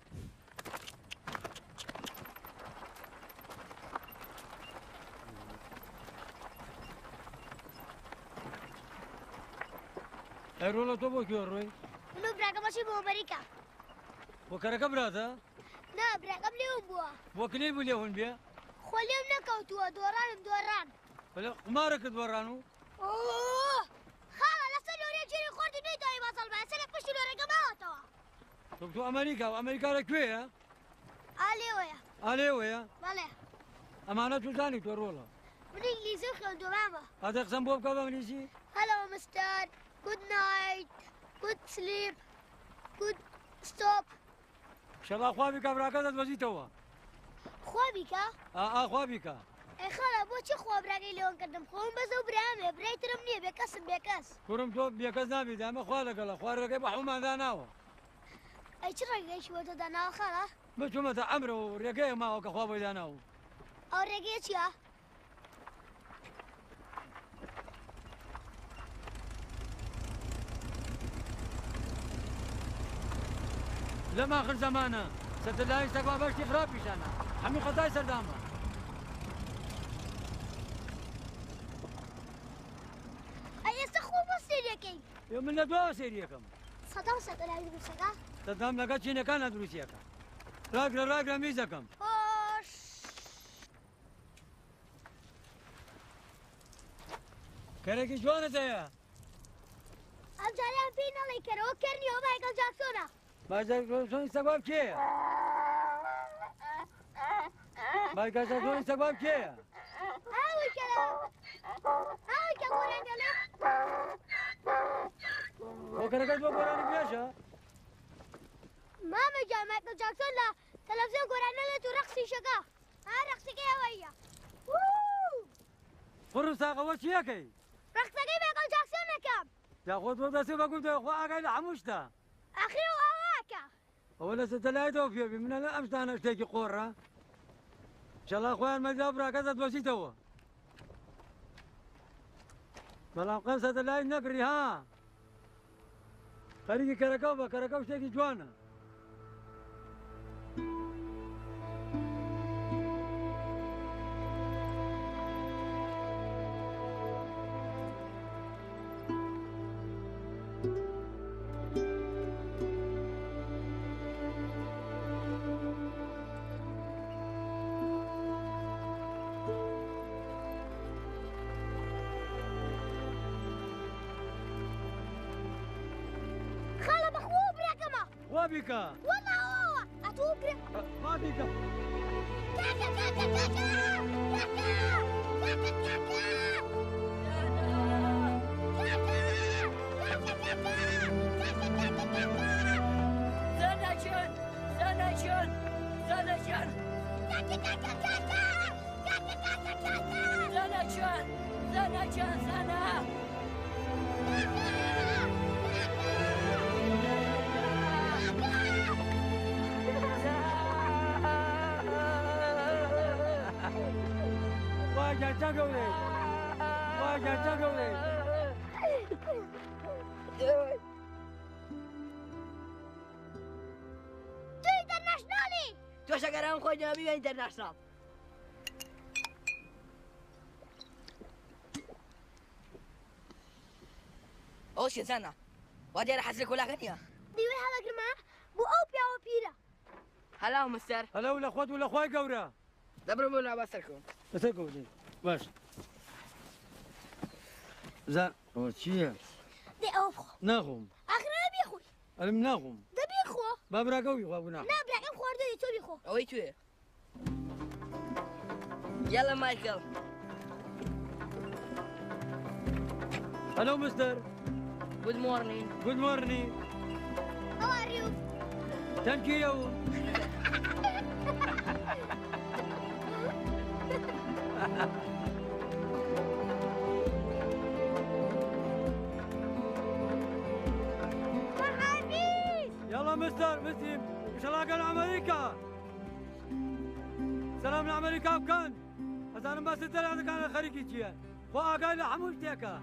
ايرولا توبو كيوروي منو براكا ماشي بو امريكا وكركا براتا لا براكا بليهم بوا وكني بليهم بيا خليهم نكوتوا دوران ولا قمارك دورانو اوه خاله لسه لوري جيري خورتي ني داي وصل بس انا فش لوري قماطوا تو امريكا وامريكا لكويا اليويا بله امانه تزاني تورولا بالانجليزي خلدوا ماما هذا قسم بوب كذا انجليزي هلو مستر good night good sleep good stop ان شاء الله خوابك براكه وزيتوا خوابك خوابك اي خاله بۆچی خۆ براگەی لێوان کردم خۆم بەزە و برامێ برایترم نییە بێکەسم بێکەس کوڕم تۆ بێکەس نابێت ئەمە خوا لەگەڵە خوارەکەی بە حومان داناوە ئەی چ ڕێگەیەکی بۆ تۆ داناوە خاڵە بچوومەتە ئەمرە و ڕێگەیە ماوە کە خوا بۆی داناوە ئەو ڕێگەیە چییە؟ لەم آخر زەمانە سەتەلای سەگوا بەشتی خراپ پیشانە هەموو خەتای سەردامە ئێستا خۆ بۆ سێریەکەی من لە دواوە سێریەکەم سەدام سەتەلای دروستەکە سەدام لەگەڵ چینەکانە دروستیەکە ڕاگرە میزەکەم خۆش کەرێکی جوانت هەیە ئەم جاریان پێی نەڵێ کەرەوە کەرنیەوە مایکەل جاکسۆنە مایکەل سەگواب کێیە؟ مایکەل جاکسۆنی سەگواب کێیە؟ ئاوی کە گۆرەنگەلە وكركز بقراني بيشا ماما جا مايكل جاكسون لا تلفزيون قرآن لا رقصي شقا ها رقصي كي ويا فرصة قوات شيكي رقصي مايكل جاكسون كم تاخذ وضع سيبا قلت يا اخو اقايل حموشتا اخي واواكا ولا ستلاقي في من الامس انا اشتكي قرة ان شاء الله اخوان ما جابرا كذا بسيطه بلا قصة لا نقري ها خليكي كركوبة اشتكي جوانا وابيك والله هو اتوقع وابيك كاكا كاكا كاكا كاكا تو شکرم خود نبی اینترنشنال اوش سنة وادي راح اسلك ولا غنية ديوي هلا جماعة بو اوبيا وبيرا هلا مستر هلا ولا اخوات ولا اخوي قورا دبروا بنا بسركم بسركم باش زين وشيا دي اوفخو ناخم اخنا بيخوي انا مناخم ده بيخو بابرا قوي وابونا لا بلاقي خوار ده يتو بيخو اوي توي يلا مايكل هلو مستر Good morning. Good morning. How are you? Thank you. يلا مستر مسلم ان شاء الله كان امريكا سلام لامريكا وكان هذا انا ما ستر هذا كان خريجي جيان واقال حموشتك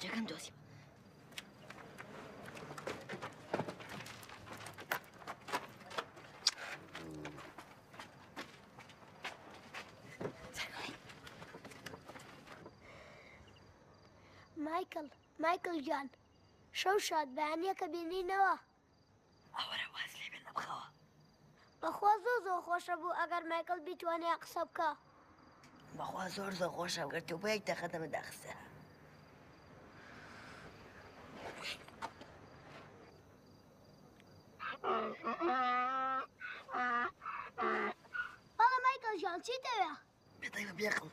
Jangan dosi. مايكل جان شو شاد بعنيك بيني نوا أورا واسلي بالنبخوا بخوا زوزو خوش ابو اگر مايكل بيتواني اقصبك بخوا زور خوش ابو قرتو بيك تخدم داخسها والله مايكل جان چی تبع؟ بطيب بيقل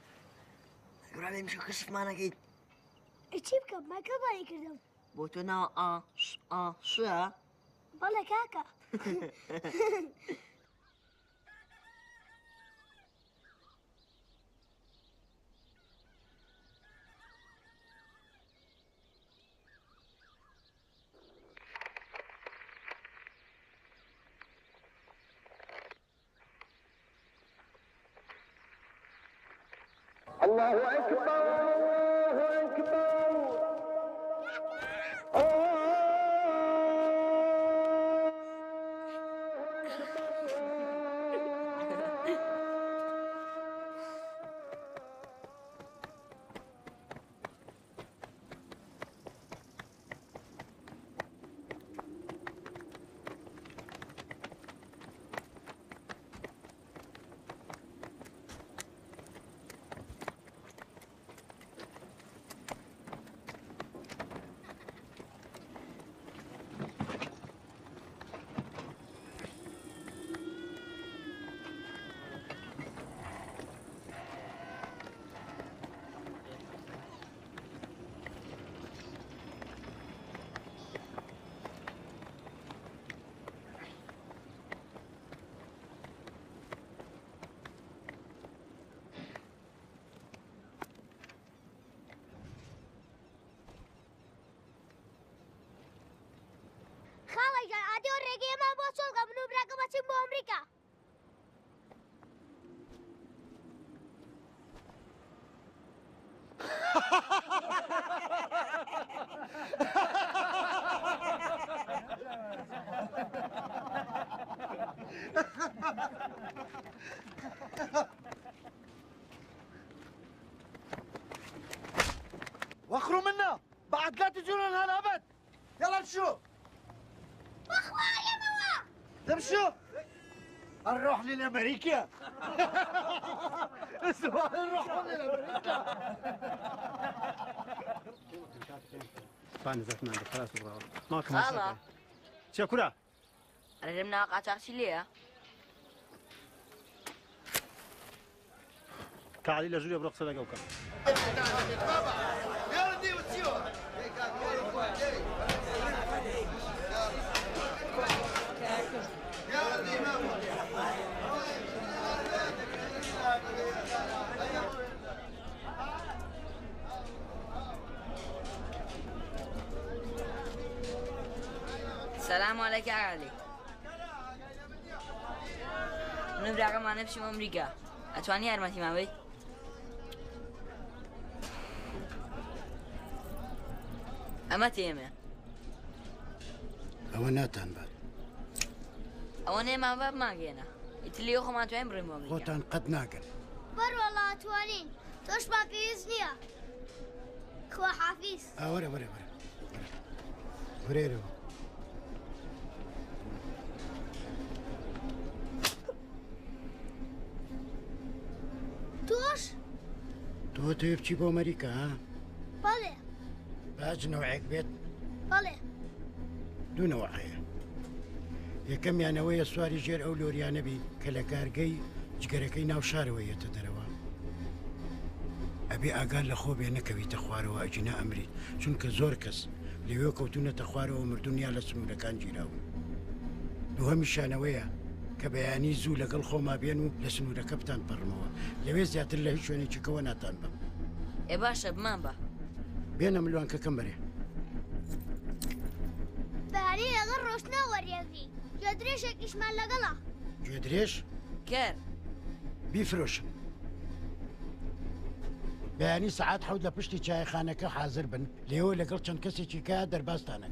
يقول علي مشو كشف معنا قيد چی بکم مايكل بانی کردم بوتنا شو والله كاكا الله أكبر الله أكبر تمشوا نروح للامريكا. نروح للامريكا. فان زفنا عندك خلاص ماكم خاله شكرا. رجمنا قاطع سليه كعلي لجوليا برقص لك وكا. السلام عليك يا علي. نبرع مع نفسي من أمريكا. أتواني أرمتي ما بي؟ أما تيمة. ئەوە ناتان بات. ئەوە نێما باب ماگەێنە. ئیتلی خۆمان توانین بڕێم بۆ ئەمریکا. خۆتان قەت ناگەن. بەروەڵا توانین. تۆشمان پێویست نییە. خوا حافیز. وەرە وەرە وەرە. وەرێرەوە. تۆش؟ تۆ توێ بچی بۆ ئەمریکا ها؟ بەڵێ. باج نەوەیەک بێت؟ بەڵێ. دوو نەوەعەیە. یەکەمیانەوەیە سواری ژێر ئەو لۆریانە بی کە لە کارگەی جگەرەکەی ناو شارەوە یەتە دەرەوە. ئەبێ ئاگار لە خۆ بێ نەکەویتە خوارەوە ئەجینا ئەمری چونکە زۆر کەس لەوێ کەوتونەتە خوارەوە مردونیا لە سنوورەکان گیراون. دووهەمیشانەوەیە کە بەیانی زوو لەگەڵ خۆما بێن و لە سنوورەکە بتان پەڕمەوە لەوێ زیاتر لە هیچ شوێنێکیکەوە ناتان بم. ئێ باشە بمان بە. بێنە ملوانکەکەم بەرێ. بەیانی لەگەڵ ڕۆشنە وەریەگری. گوێ درێژێکیشمان لەگەڵا. گوێ درێژ؟ کەر. بیفرۆشن. بەیانی سەعات حەوت لە پشتی چایخانەکە حازر بن لێەوە لەگەڵ چەند کەسێکی کە دەرباستانە.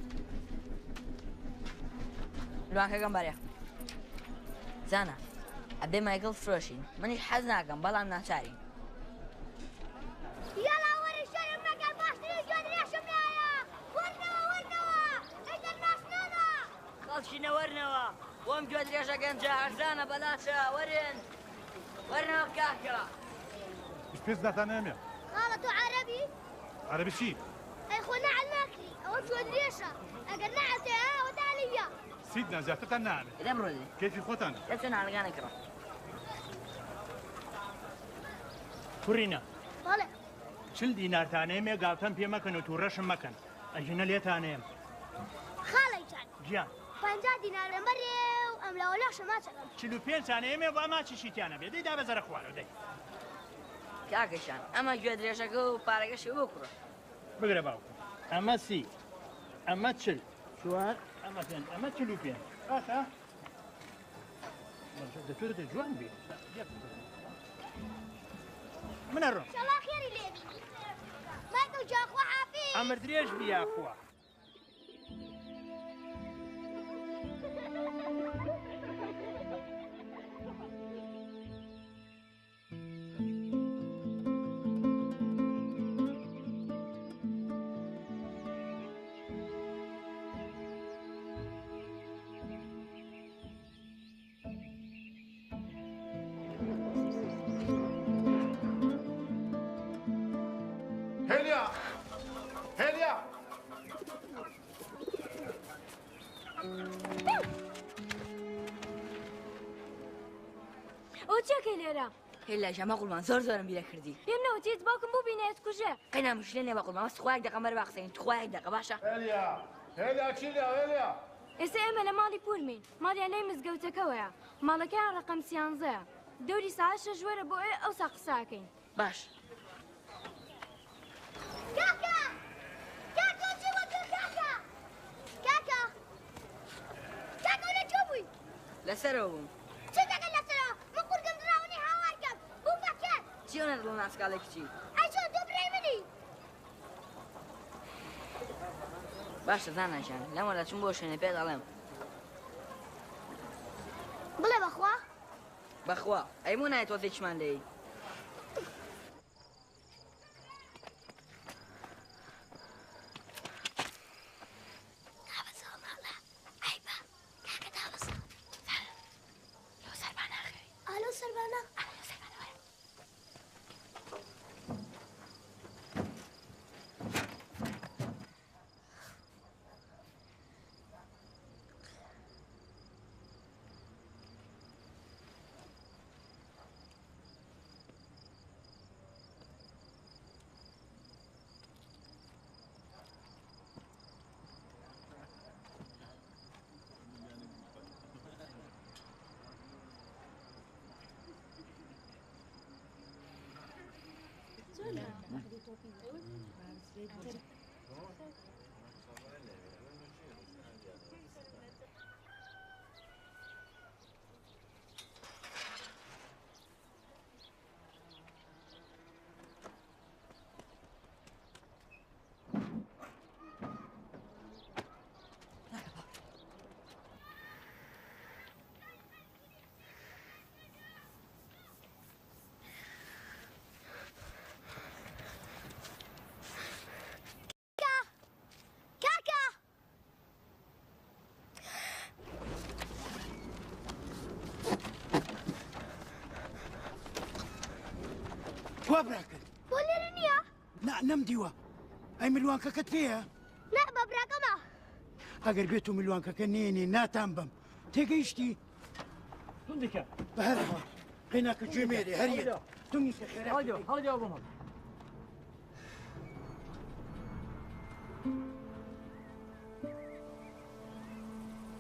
لوانکەکەم بەرێ. زانە ئەبێ مایگەڵ فرۆشین منیش حەز ناکەم بەڵام ناچارین. یالا وەرە شەرم مەکەن باشترین گوێ درێژم لایە. وەرنەوە وەرنەوە. ئەیدە ناسنەوە. خەڵچینە وەرنەوە. بۆم گوێ درێژە گەنجە هەرزانە بەلاشە وەرن. وەرنەوە کاکە. پێس داتانەمێ. خاڵە تۆ عەرەبی؟ عەرەبی چی؟ ئەی خۆ نەعەل ناکری. ئەوە گوێ درێژە. ئەگەر نەعەلتێ ئەوە دالیە. سیدنا زیاترتان نانێ. دەم ڕۆدی. کەیفی خۆتان؟ دەچۆن هەڵگانە کڕە. کوڕینە. بەڵێ. چل دینارتانەیەمێ گاوتەم پێ مەکەن و تووڕەشم مەکەن. ئەژینە لێتانەیەم. خاڵەی جان. گیان. 50 دینار لەمەرێ و ئەم لەوە لاشە ماچەکەم. 45 چانەیەمێ بۆ ماچی شیتیانە بێ دەی دا بەزەرە خوارەوە دەی. کاکەشان ئەمە گوێ درێژەکە و پارەگەشی بۆ کوڕە. بگرە باوکم. ئەمە سی. ئەمە چل. چوار. ئەمە پێنج. ئەمە 45. باشە؟ دەتوێتە جوان بێ. منە ڕۆم. شەڵا خێری لێبی. مایکەڵ جان خوا حافیز. ئەمر درێژ بیا خوا. هێلیا! هێلیا! ئەو چێکەی لێرە؟ هێلا ژەمە قوڵمان زۆر زۆرم بیرە کردی. پێم نەوتیت باوکم ببینێت کوژێ. قەینا مشکلە نیە بە قوڵمان وەست خوایەک دەقە مەرە باقسەین توخوایەک دەقە باشە؟ هێلیا! هێلیا چی لێ هێلیا؟ ئێستا ئێمە لە ماڵی پولمین. ماڵیان لای مزگەوتەکەوەیە. ماڵەکەیان ڕقم 13. دەوری ساعت 6 وەرە بۆ ئەوسا قساکەین. باش. کاکە! کاکە چی وەکە کاکە؟ کاکە! کاکە لەکوێ بووی؟ لەسەرەوە بووم. چی دەکەن لەسەرەوە؟ من قورگم دراوەنی هاوارکەم. بوو مەکەن. چیۆنە دڵ ناسکاڵێکی چی؟ ئەی چۆ تۆ برای منی؟ باشە زانایشان لەمەدا چون بۆ شوێنە پێ دەڵێم. بڵێ بەخوا. بەخوا ئەیمۆ نایە تۆ تێکمان لێی. وا براکەن بۆ لێرە نییە؟ نەمدیوە ئەی ملوانکەکەت پێیە؟ نا بە براکەمە ئەگەر بێت و ملوانکەکە نێنێ ناتان بم تێگەیشتی؟ هەندێکە بەهەرەوە قەیناکە گوێمێرێ هەریە تونی هەڵجا بۆم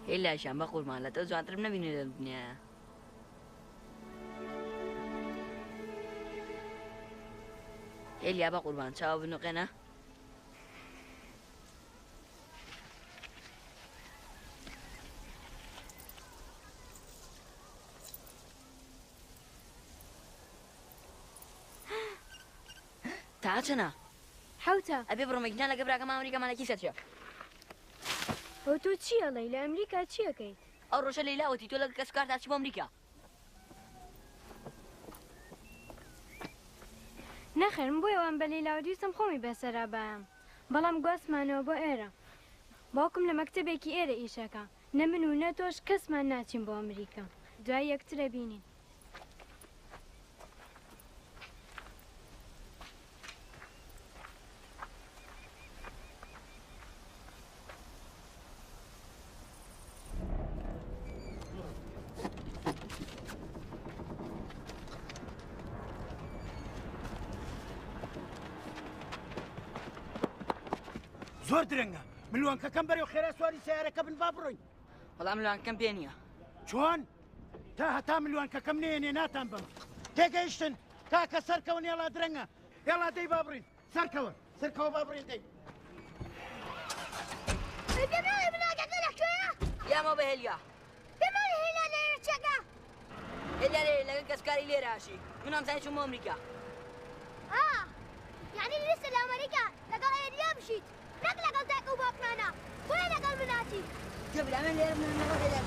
هێلاشان بە قورمان لە تۆ جوانترم نەبینێ لە دنیایە هێلیا بە قوربان چاوە بنوقێنە تا چەنە؟ حوتە ئەبێ بڕۆمەگینا لەگە براکەم ئەمریکامانێکی سەرچێ ئەو تۆ چییە لەی لە ئەمریکا چیەکەیت؟ ئەو ڕۆژە لەیلاوەتی تۆ لەگە کەس کار تا چی بۆ ئەمریکا نەخێرم بۆ ئەوان بە لەیلاوە دیستم خۆمی بەسەرا بایەم بەڵام گواستمانەوە بۆ ئێرە باوکم لە مەکتەبێکی ئێرە ئیشەکە نە من و نە تۆش کەسمان ناچین بۆ ئەمریکا دوای یەکترە بینین زۆر درەنگە ملوانکەکەم بەرەو خێرا سواری سیارەکە بن با بڕۆین بەڵام ملوانکەم پێ نییە چۆن؟ تا هەتا ملوانکەکەم نێنێ ناتان بم تێگەیشتن کاکە سەرکەون هێڵا درەنگە هێڵا دەی با بڕین سەرکەوە سەرکەوە با بڕین دەی پێماڵی بناکەکە لەکوێیە؟ یامە بە هێلیا پێماڵی هێلا لێرە چەکە؟ هێلیا لێرە لەگە کەسکاری لێراشی من ئەمزانی چوومە ئەمریکا یعنی لێرە لە ئەمریکا لەگەڵ ئێریا بشیت نەک لەگەڵ دایک و باوکمانە بۆیە لەگەڵ مناچی جەبرامە لێرە منەوە هێلیا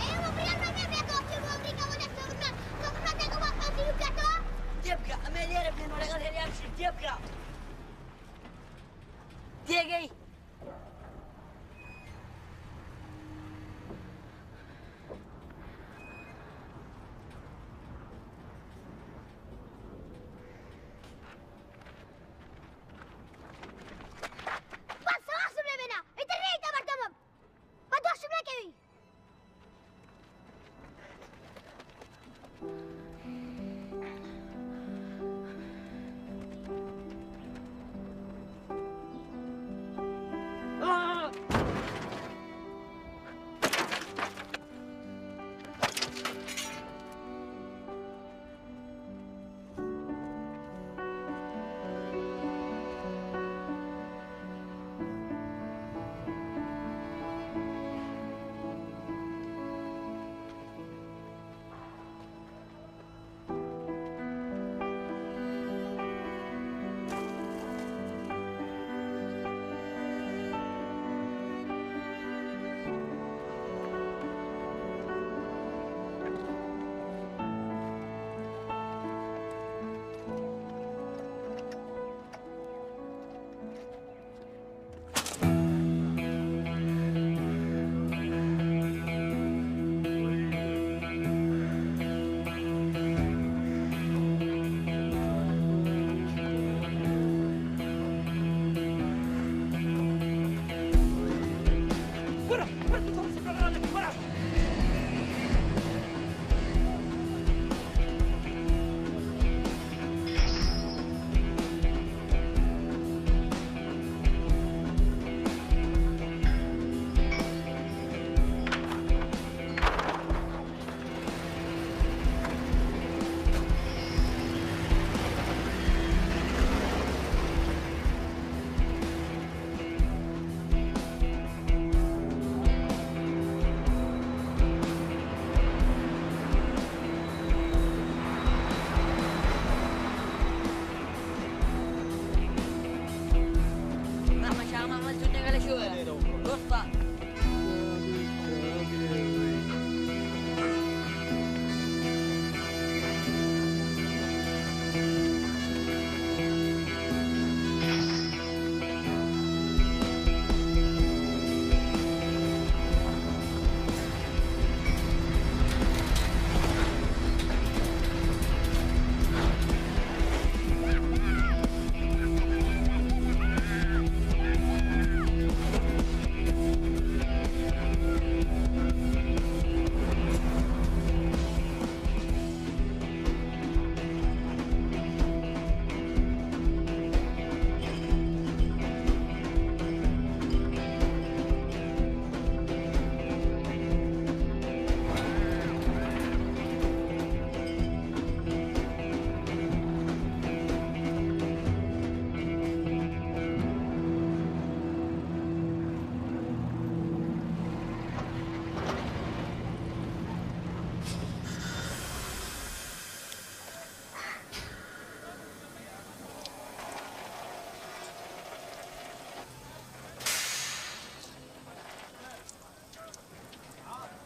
ئێوە بریانمان نەبێتەوە بچین بۆ ئەمریکا و نەفتەوتمان تۆ دایک و باوکمان بیر بکاتەوە تێبکە ئەمە لێرە بنێنەوە لەگەڵ هێلیا بشین تێبکە تێگەی بەس سەواسم لەبێنە ئیتر نەیتە بەردەمم بە دۆشم نەکەوی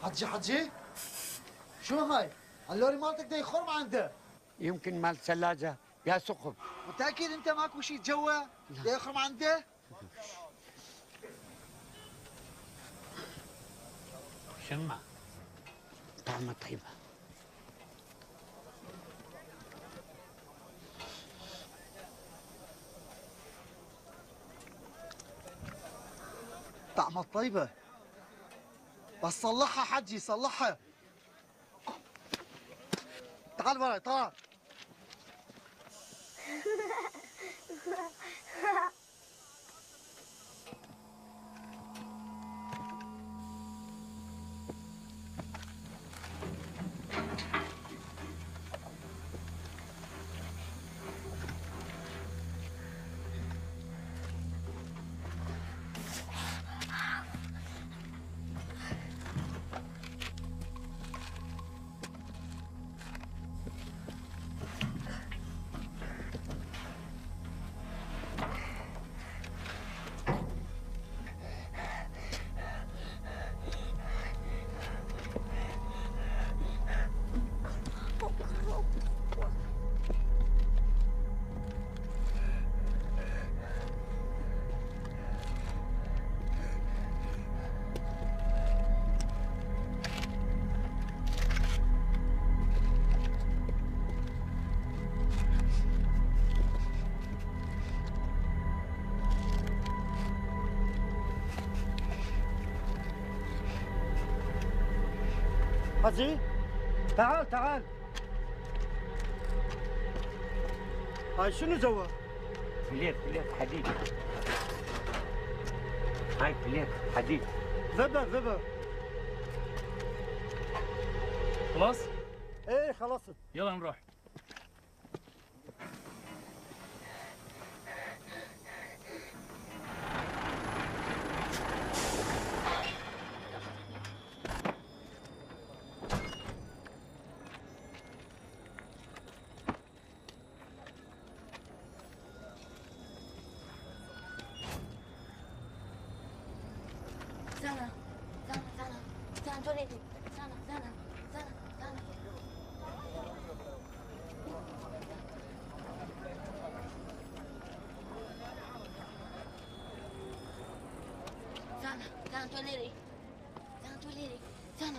حجي شو هاي؟ اللوري مالتك ده يخرم عنده. يمكن مال ثلاجة يا ثقب. متأكد أنت ماكو شيء جوا؟ ده يخرم عنده؟ شمع طعمة طيبة. طعمة طيبة بس صلحها حجي صلحها. تعال وراي تعال. حجي تعال تعال. هاي شنو جوا؟ بليت حديد. هاي بليت حديد. ذبه خلاص؟ ايه خلصت. يلا نروح.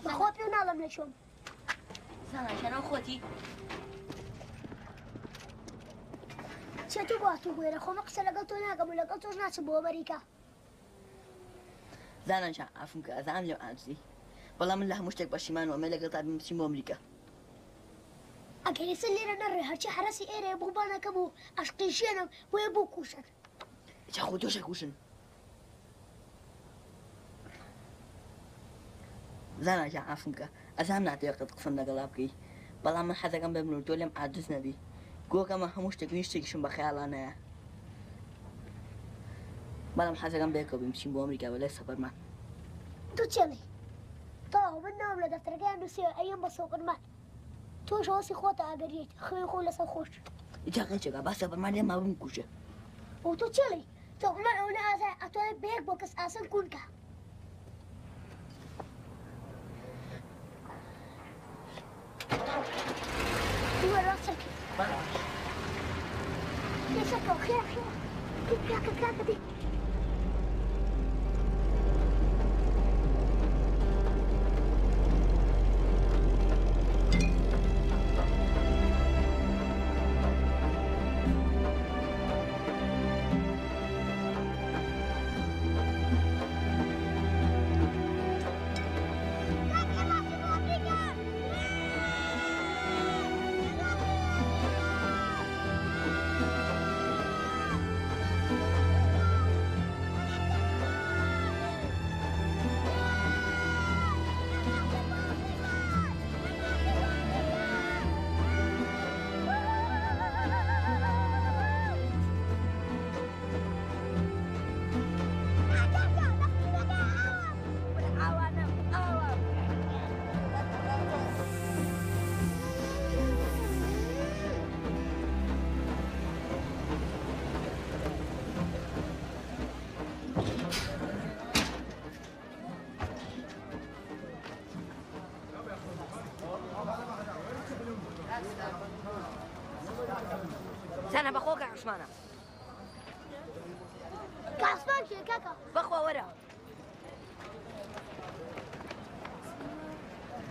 بخوتي ونعلم لشوم. زانا عشان اخوتي. شتو باتو غير خو مقصر لقطونا قبل لقطوش ناس بو امريكا. زانا عشان افهمك اذان لو انسي. والله من لها مشتك بشيمان وما لقطع بمسيمو امريكا. اكيد سلينا نري هرشي حرسي ايري بوبانا كبو اشقيشينا ويبو كوشن. يا اخو دوش كوشن. زانا عشان افهمك اذان نعطي وقت قفلنا قلابكي. والله من حدا قام بمنو تولم عجزنا دي. قو كما همشتك نشتك شن بخيال انا. والله من حدا قام بيكو بمسيمو امريكا ولا سفر ما. تو تشلي. طاو بالنوم لا دفتركان دوسي ايام بسوق المال. تو شوسي خوتا اغريت خي خولا سخوش. جاكا بس سفر ما ما بنكوشه. وتو تشلي. تو ما انا اسا اتوي بيك بوكس اسن كونكا. وين راسك؟ ليش خير كيف دي؟ عثمانە کاسمان کێ کاکە بەخوا وەرە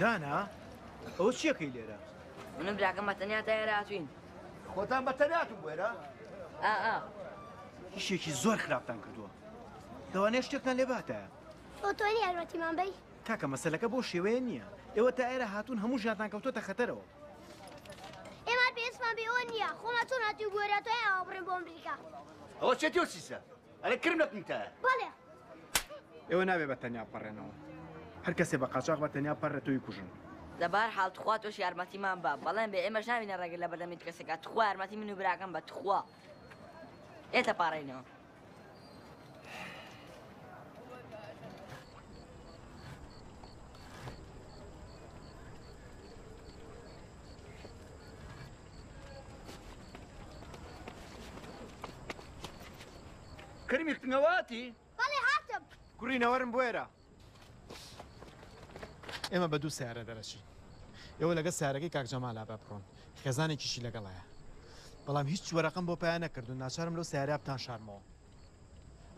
دانا ئەوە چیەکەی لێرە منم براکەم بە تەنیا تایەرە هاتوین خۆتان بە تەنیاتون بووێرە هیچێکی زۆر خراپتان کردووە دەوانێت شتێکتان لێ باتایە ئۆتۆنی یارمەتیمان بەی کاکە مەسەلەکە بۆ شێوەیە نییە ئێوە تا ئێرە هاتوون هەموو ژیانتان کەوتۆتە خەتەرەوە ئێمە پێویستمان بێ ئەوە نییە خۆمان چۆن هاتووی گۆراتۆی ئاوا بڕێن بۆ ئەمریکا ئەوە چێتی و چیسە ئەرێ کرم نەتنتایە بەڵێ ئێوە نابێ بە تەنیا بپەڕێنەوە هەر کەسێ بە قاچاق بە تەنیا پەڕێتەوەی کوژن لەبار حاڵ تخوا تۆش یارمەتیمان بە بەڵێن بێ ئێمەش ناوینە ڕێگر لە بەردەمیت کەسێکە تخوا یارمەتی من و براکەم بە تخوا ئێتە پاڕێنەوە کرمی کتنەواتی بەڵێ هاتم کوڕینەوەرم بۆێرە ئێمە بە دوو سیارە دەرەچین ئێوە لەگە سیارەکەی کاکجەمالا بەپڕۆن خێزانێکیشی لەگەڵایە بەڵام هیچ وەرەقم بۆ پایان نەکردو ناچارم لەو سیارە بتان شارمەوە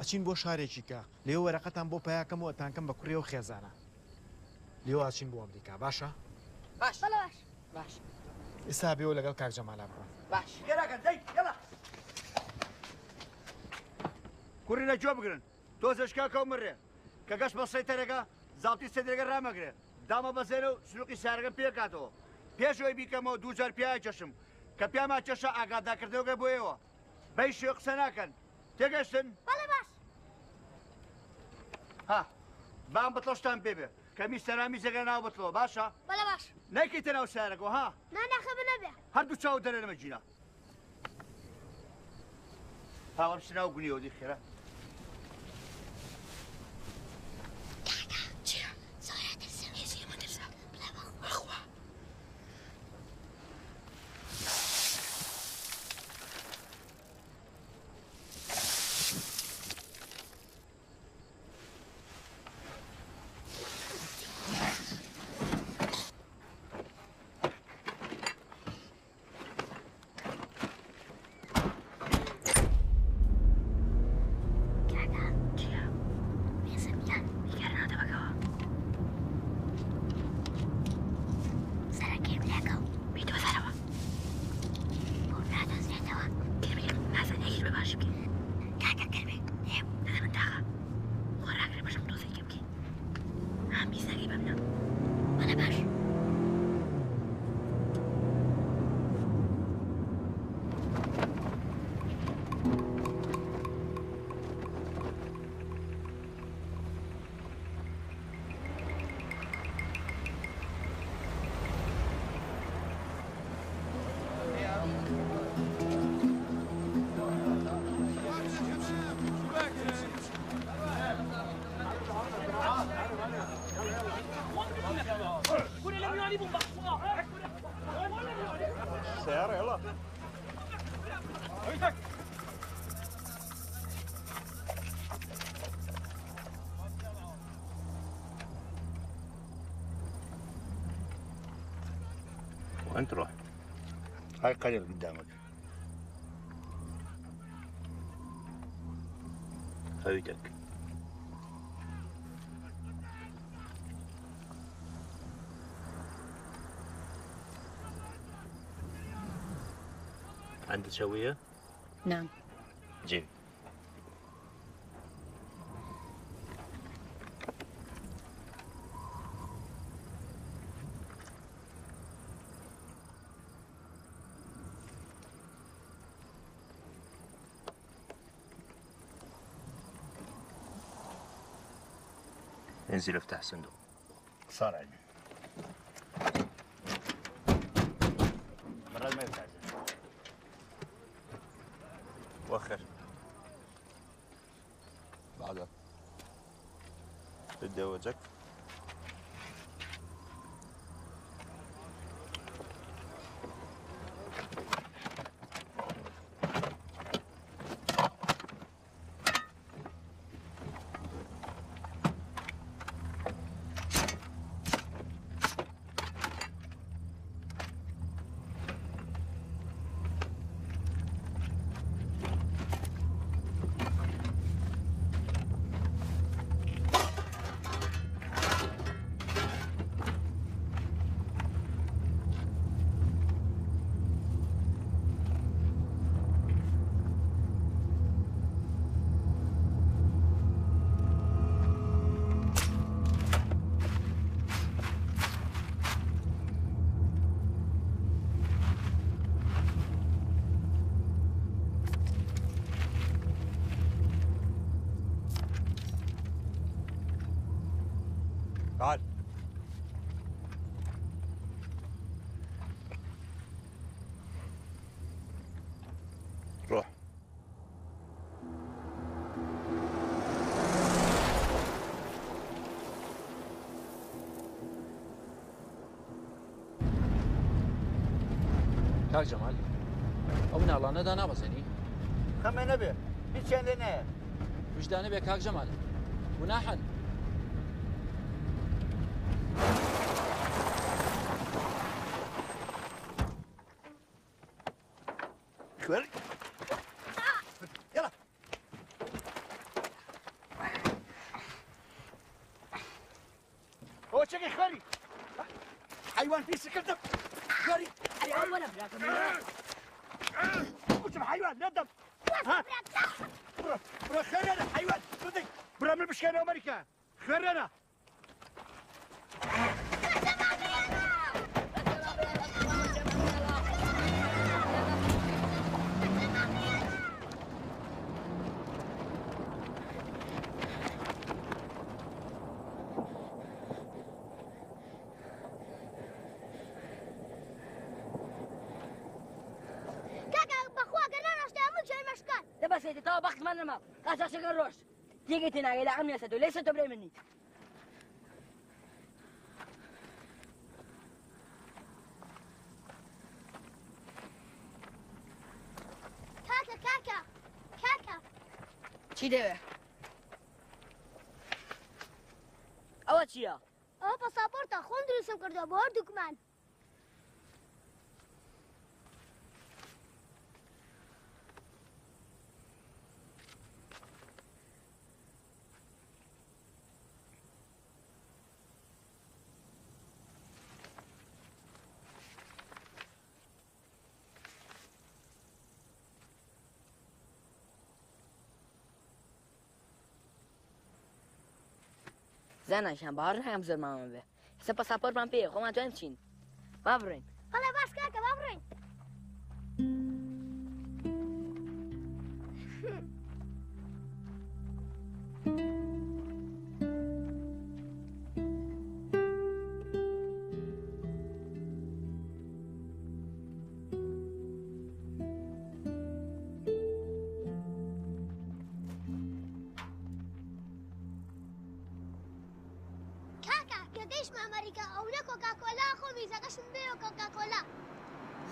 ئەچین بۆ شارێکی کە لێو وەرەقەتان بۆ پایاکەم و ئەتانکەم بە کوڕێ و خێزانە لێو ئاچین بۆ ئەمریکا باشە باش بەڵێ باش باش ئێستا بێەوە لەگەڵ کاکجەمالا بڕۆن باش گەراکە دەی یەڵا کوڕینە جۆ بگرن تۆزەشکا کەومڕێ کە گەشت بە سەیتەرەکە زاڵتی سێدرەکە ڕامەگرێ دامە بەزێنە و سلوقی سارەکەم پێکاتەوە پێشەوەی بیکەمەوە دووجار پیای چەشم کە پیاما چەشە ئاگاداکردەوەگە بۆ ئێوە بەی شێ قسە ناکەن تێگەشتن بەڵێ باش ها بام بەتڵشتان پێبێ کە میستەرامی زەگە ناو بتڵەوە باشە بەڵێ باش نەیکەیتە ناو سارەکەەوە ها ناناخە بنەبێ هەردوو چاو دەرێ لەمە جینا هاوەم شناو گونیەوە دی خێرە سيارة يلا وين تروح؟ هاي القرية اللي قدامك فايتك عندك شوية؟ نعم جيب انزل افتح الصندوق صار عندي مرات ما يفتح وخر بعدها تتزوجك کاک جەمال ئەو مناڵانەدا نابەزێنی خەمە نەبێ هیچیان لێ نایە وجدانە بێ کاک جەمال گوناحن خوێر يلا هو شكل خاري حيوان في سكرتك خاري حيوان ولا براك قلت حيوان لا دم ها برا خير انا حيوان صدق برا من بشكانه امريكا خير انا بس انت تو بخت من ما قاعد شغل روش تيجي تناقي لا عمي اسدو ليش تبري مني كاكا چی دیوه او چیه او پاسپورت خون درستم کرده با هر دکمن زنشم بهار هم زور مامان به حساب پاسپورت من پیه خب من تو هم چین بابرین حالا بس کاکا بابرین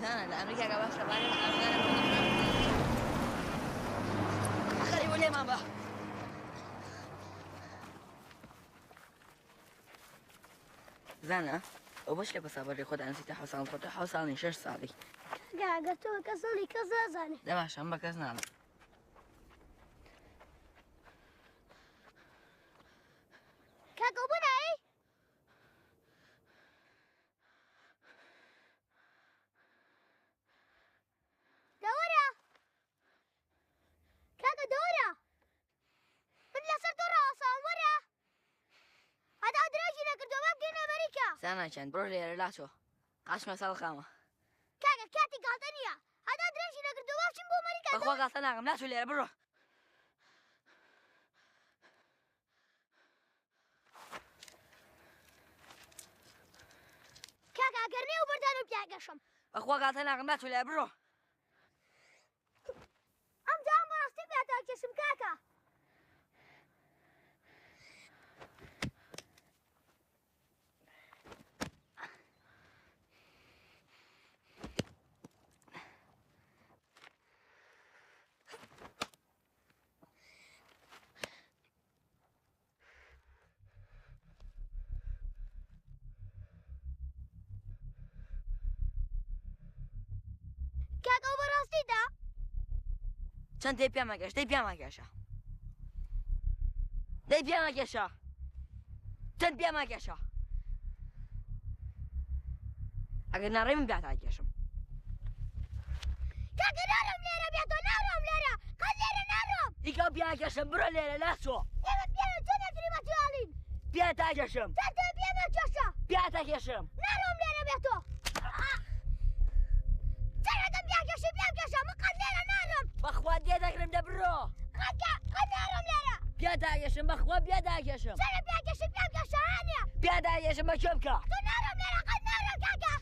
الأمريكا قبل شباب أخلي ولي ماما زنا وباش لك بصبري خد عن ستة حصان خد حصان 6 سالي قاعد تو كسرني كذا زاني ده باش هم بكزنا كاكو بناي دورة كاكو دورة من لسر دورة أصلا ورا هذا أدراجي نقدر دوام دين أمريكا زنا كان برو لي رلاتو قاش مسال خامة كاكا كاتي قالتني هذا أدراجي نقدر دوام شنبو أمريكا بخوا قالتنا غم لا تولي برو كاكا قرني وبردانو بياقشم بخوا قالتنا غم لا تولي برو أم جام براستي بيعتاك جسم كاكا كاكا براستي دا چند دی پیام گشت دی پیام گشت دی پیام گشت چند پیام گشت اگر نریم بیاد گشتم كاكا نارم ليرة بيعتو نارم ليرة قد ليرة نارم دیگه بیاد گشتم برو لیره لسو يلا بيعتو تنا تريما تيالين بیاد گشتم تنا بيعمل جشة بیاد گشتم نارم ليرة بيعتو تنا دم بيعجش ما قد ليرة نارم بخوا دیده کرم ده برو قد نارم ليرة بیاد گشتم بخوا بیاد گشتم تنا بيعجش هانية بیاد گشتم بچم که تو نارم ليرة قد نارم كاكا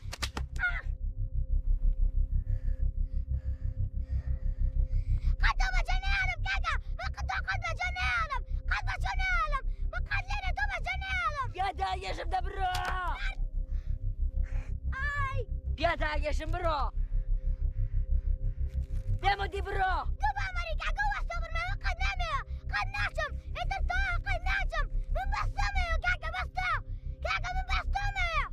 قد بجنالم كاكا قد بجنالم قد بجنالم قد ليرة تو بجنالم بیاد گشتم ده برو آي بیاد گشتم برو ديمو دي برو قبل أمريكا قوة صبر ما قد نامي قد ناشم أنت الطاقة قد ناشم من بسطمي كاكا بسطة كاكا من بسطمي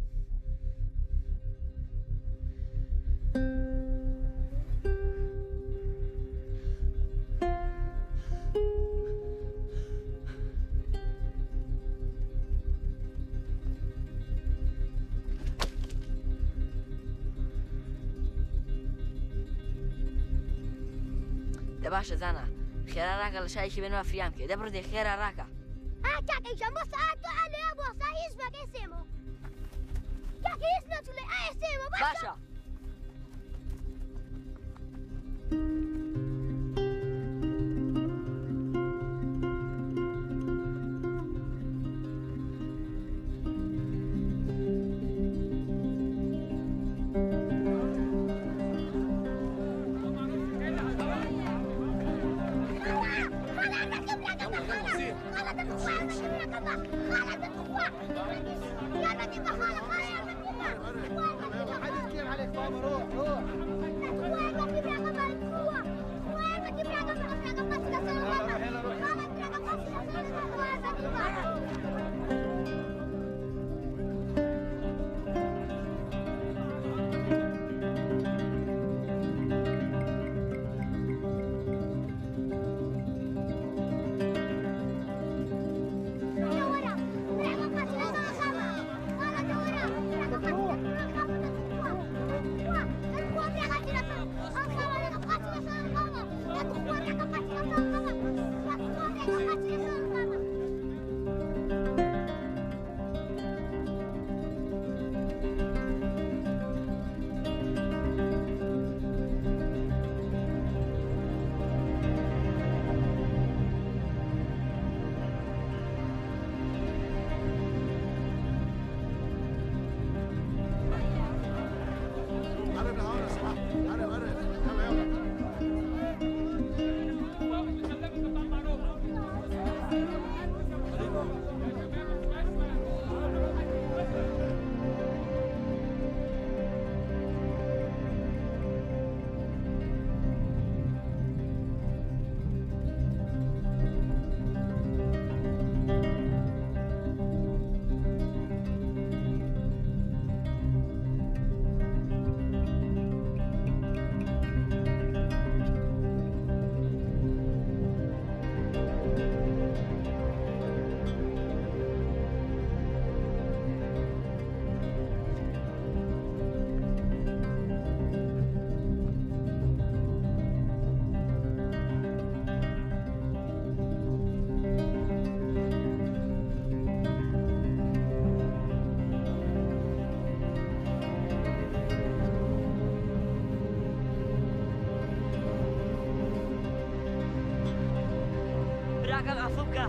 دباشە زانە خێرا ڕاکە لە شایشی بێنەوە فریام کێ دەبڕدێ خێرا ڕاکە كاكا بص أتو أنا يا بوس هيس ما كيسمو كاكا يسنا تولي أي سيمو باشا براكم عفوبكا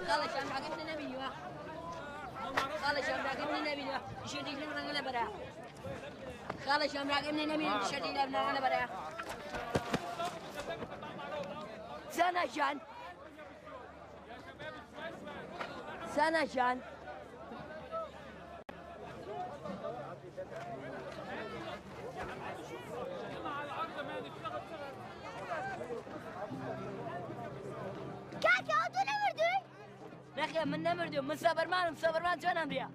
خالد شام راقبني نبي وا خالد شام راقبني نبي وا شديد لنا انا برا خالد شام راقبني نبي شديد لنا انا برا سنة شان كاكا أنتو نمردوي؟ نخي من نمردو من سوبرمان شلون أمريا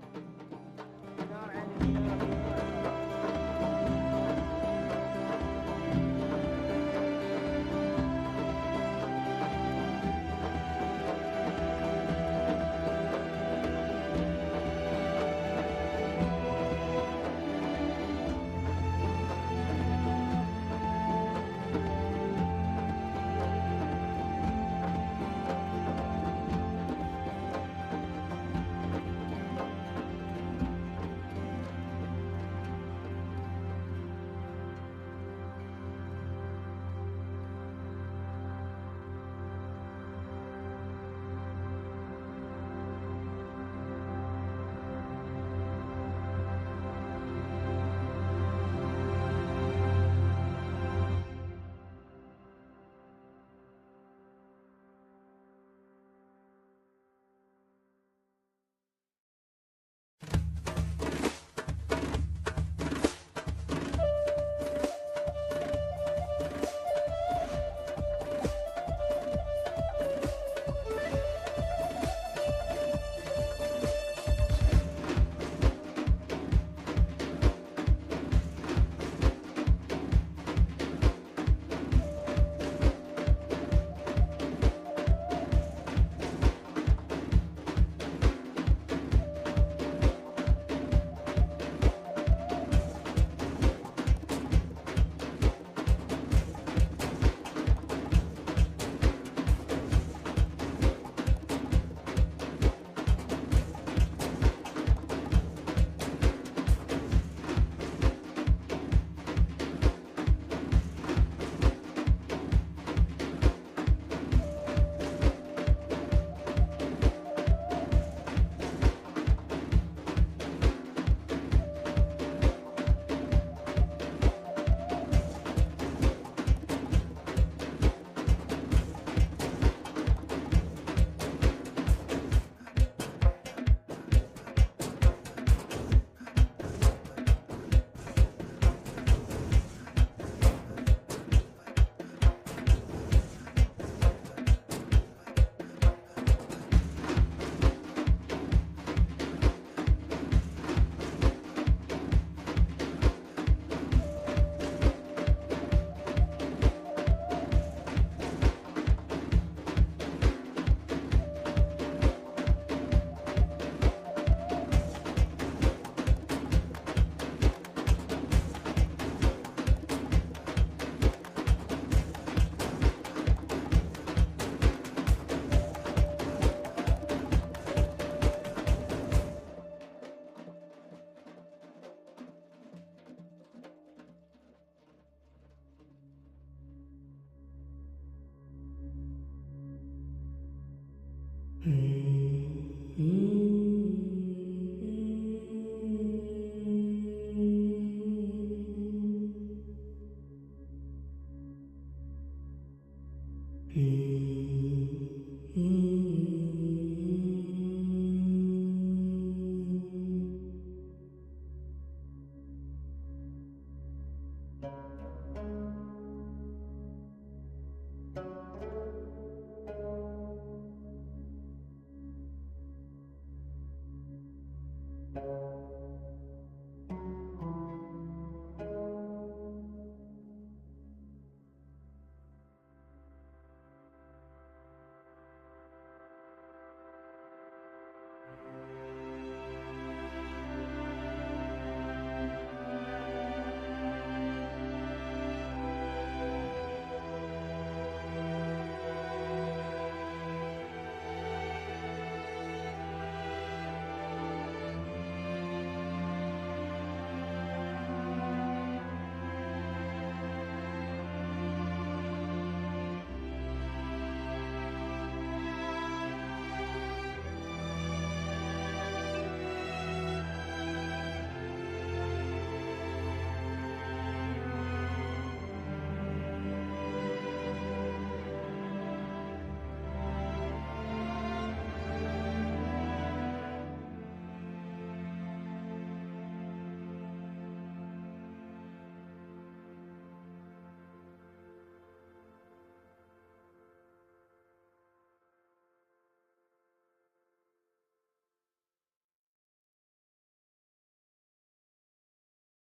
Mm-hmm.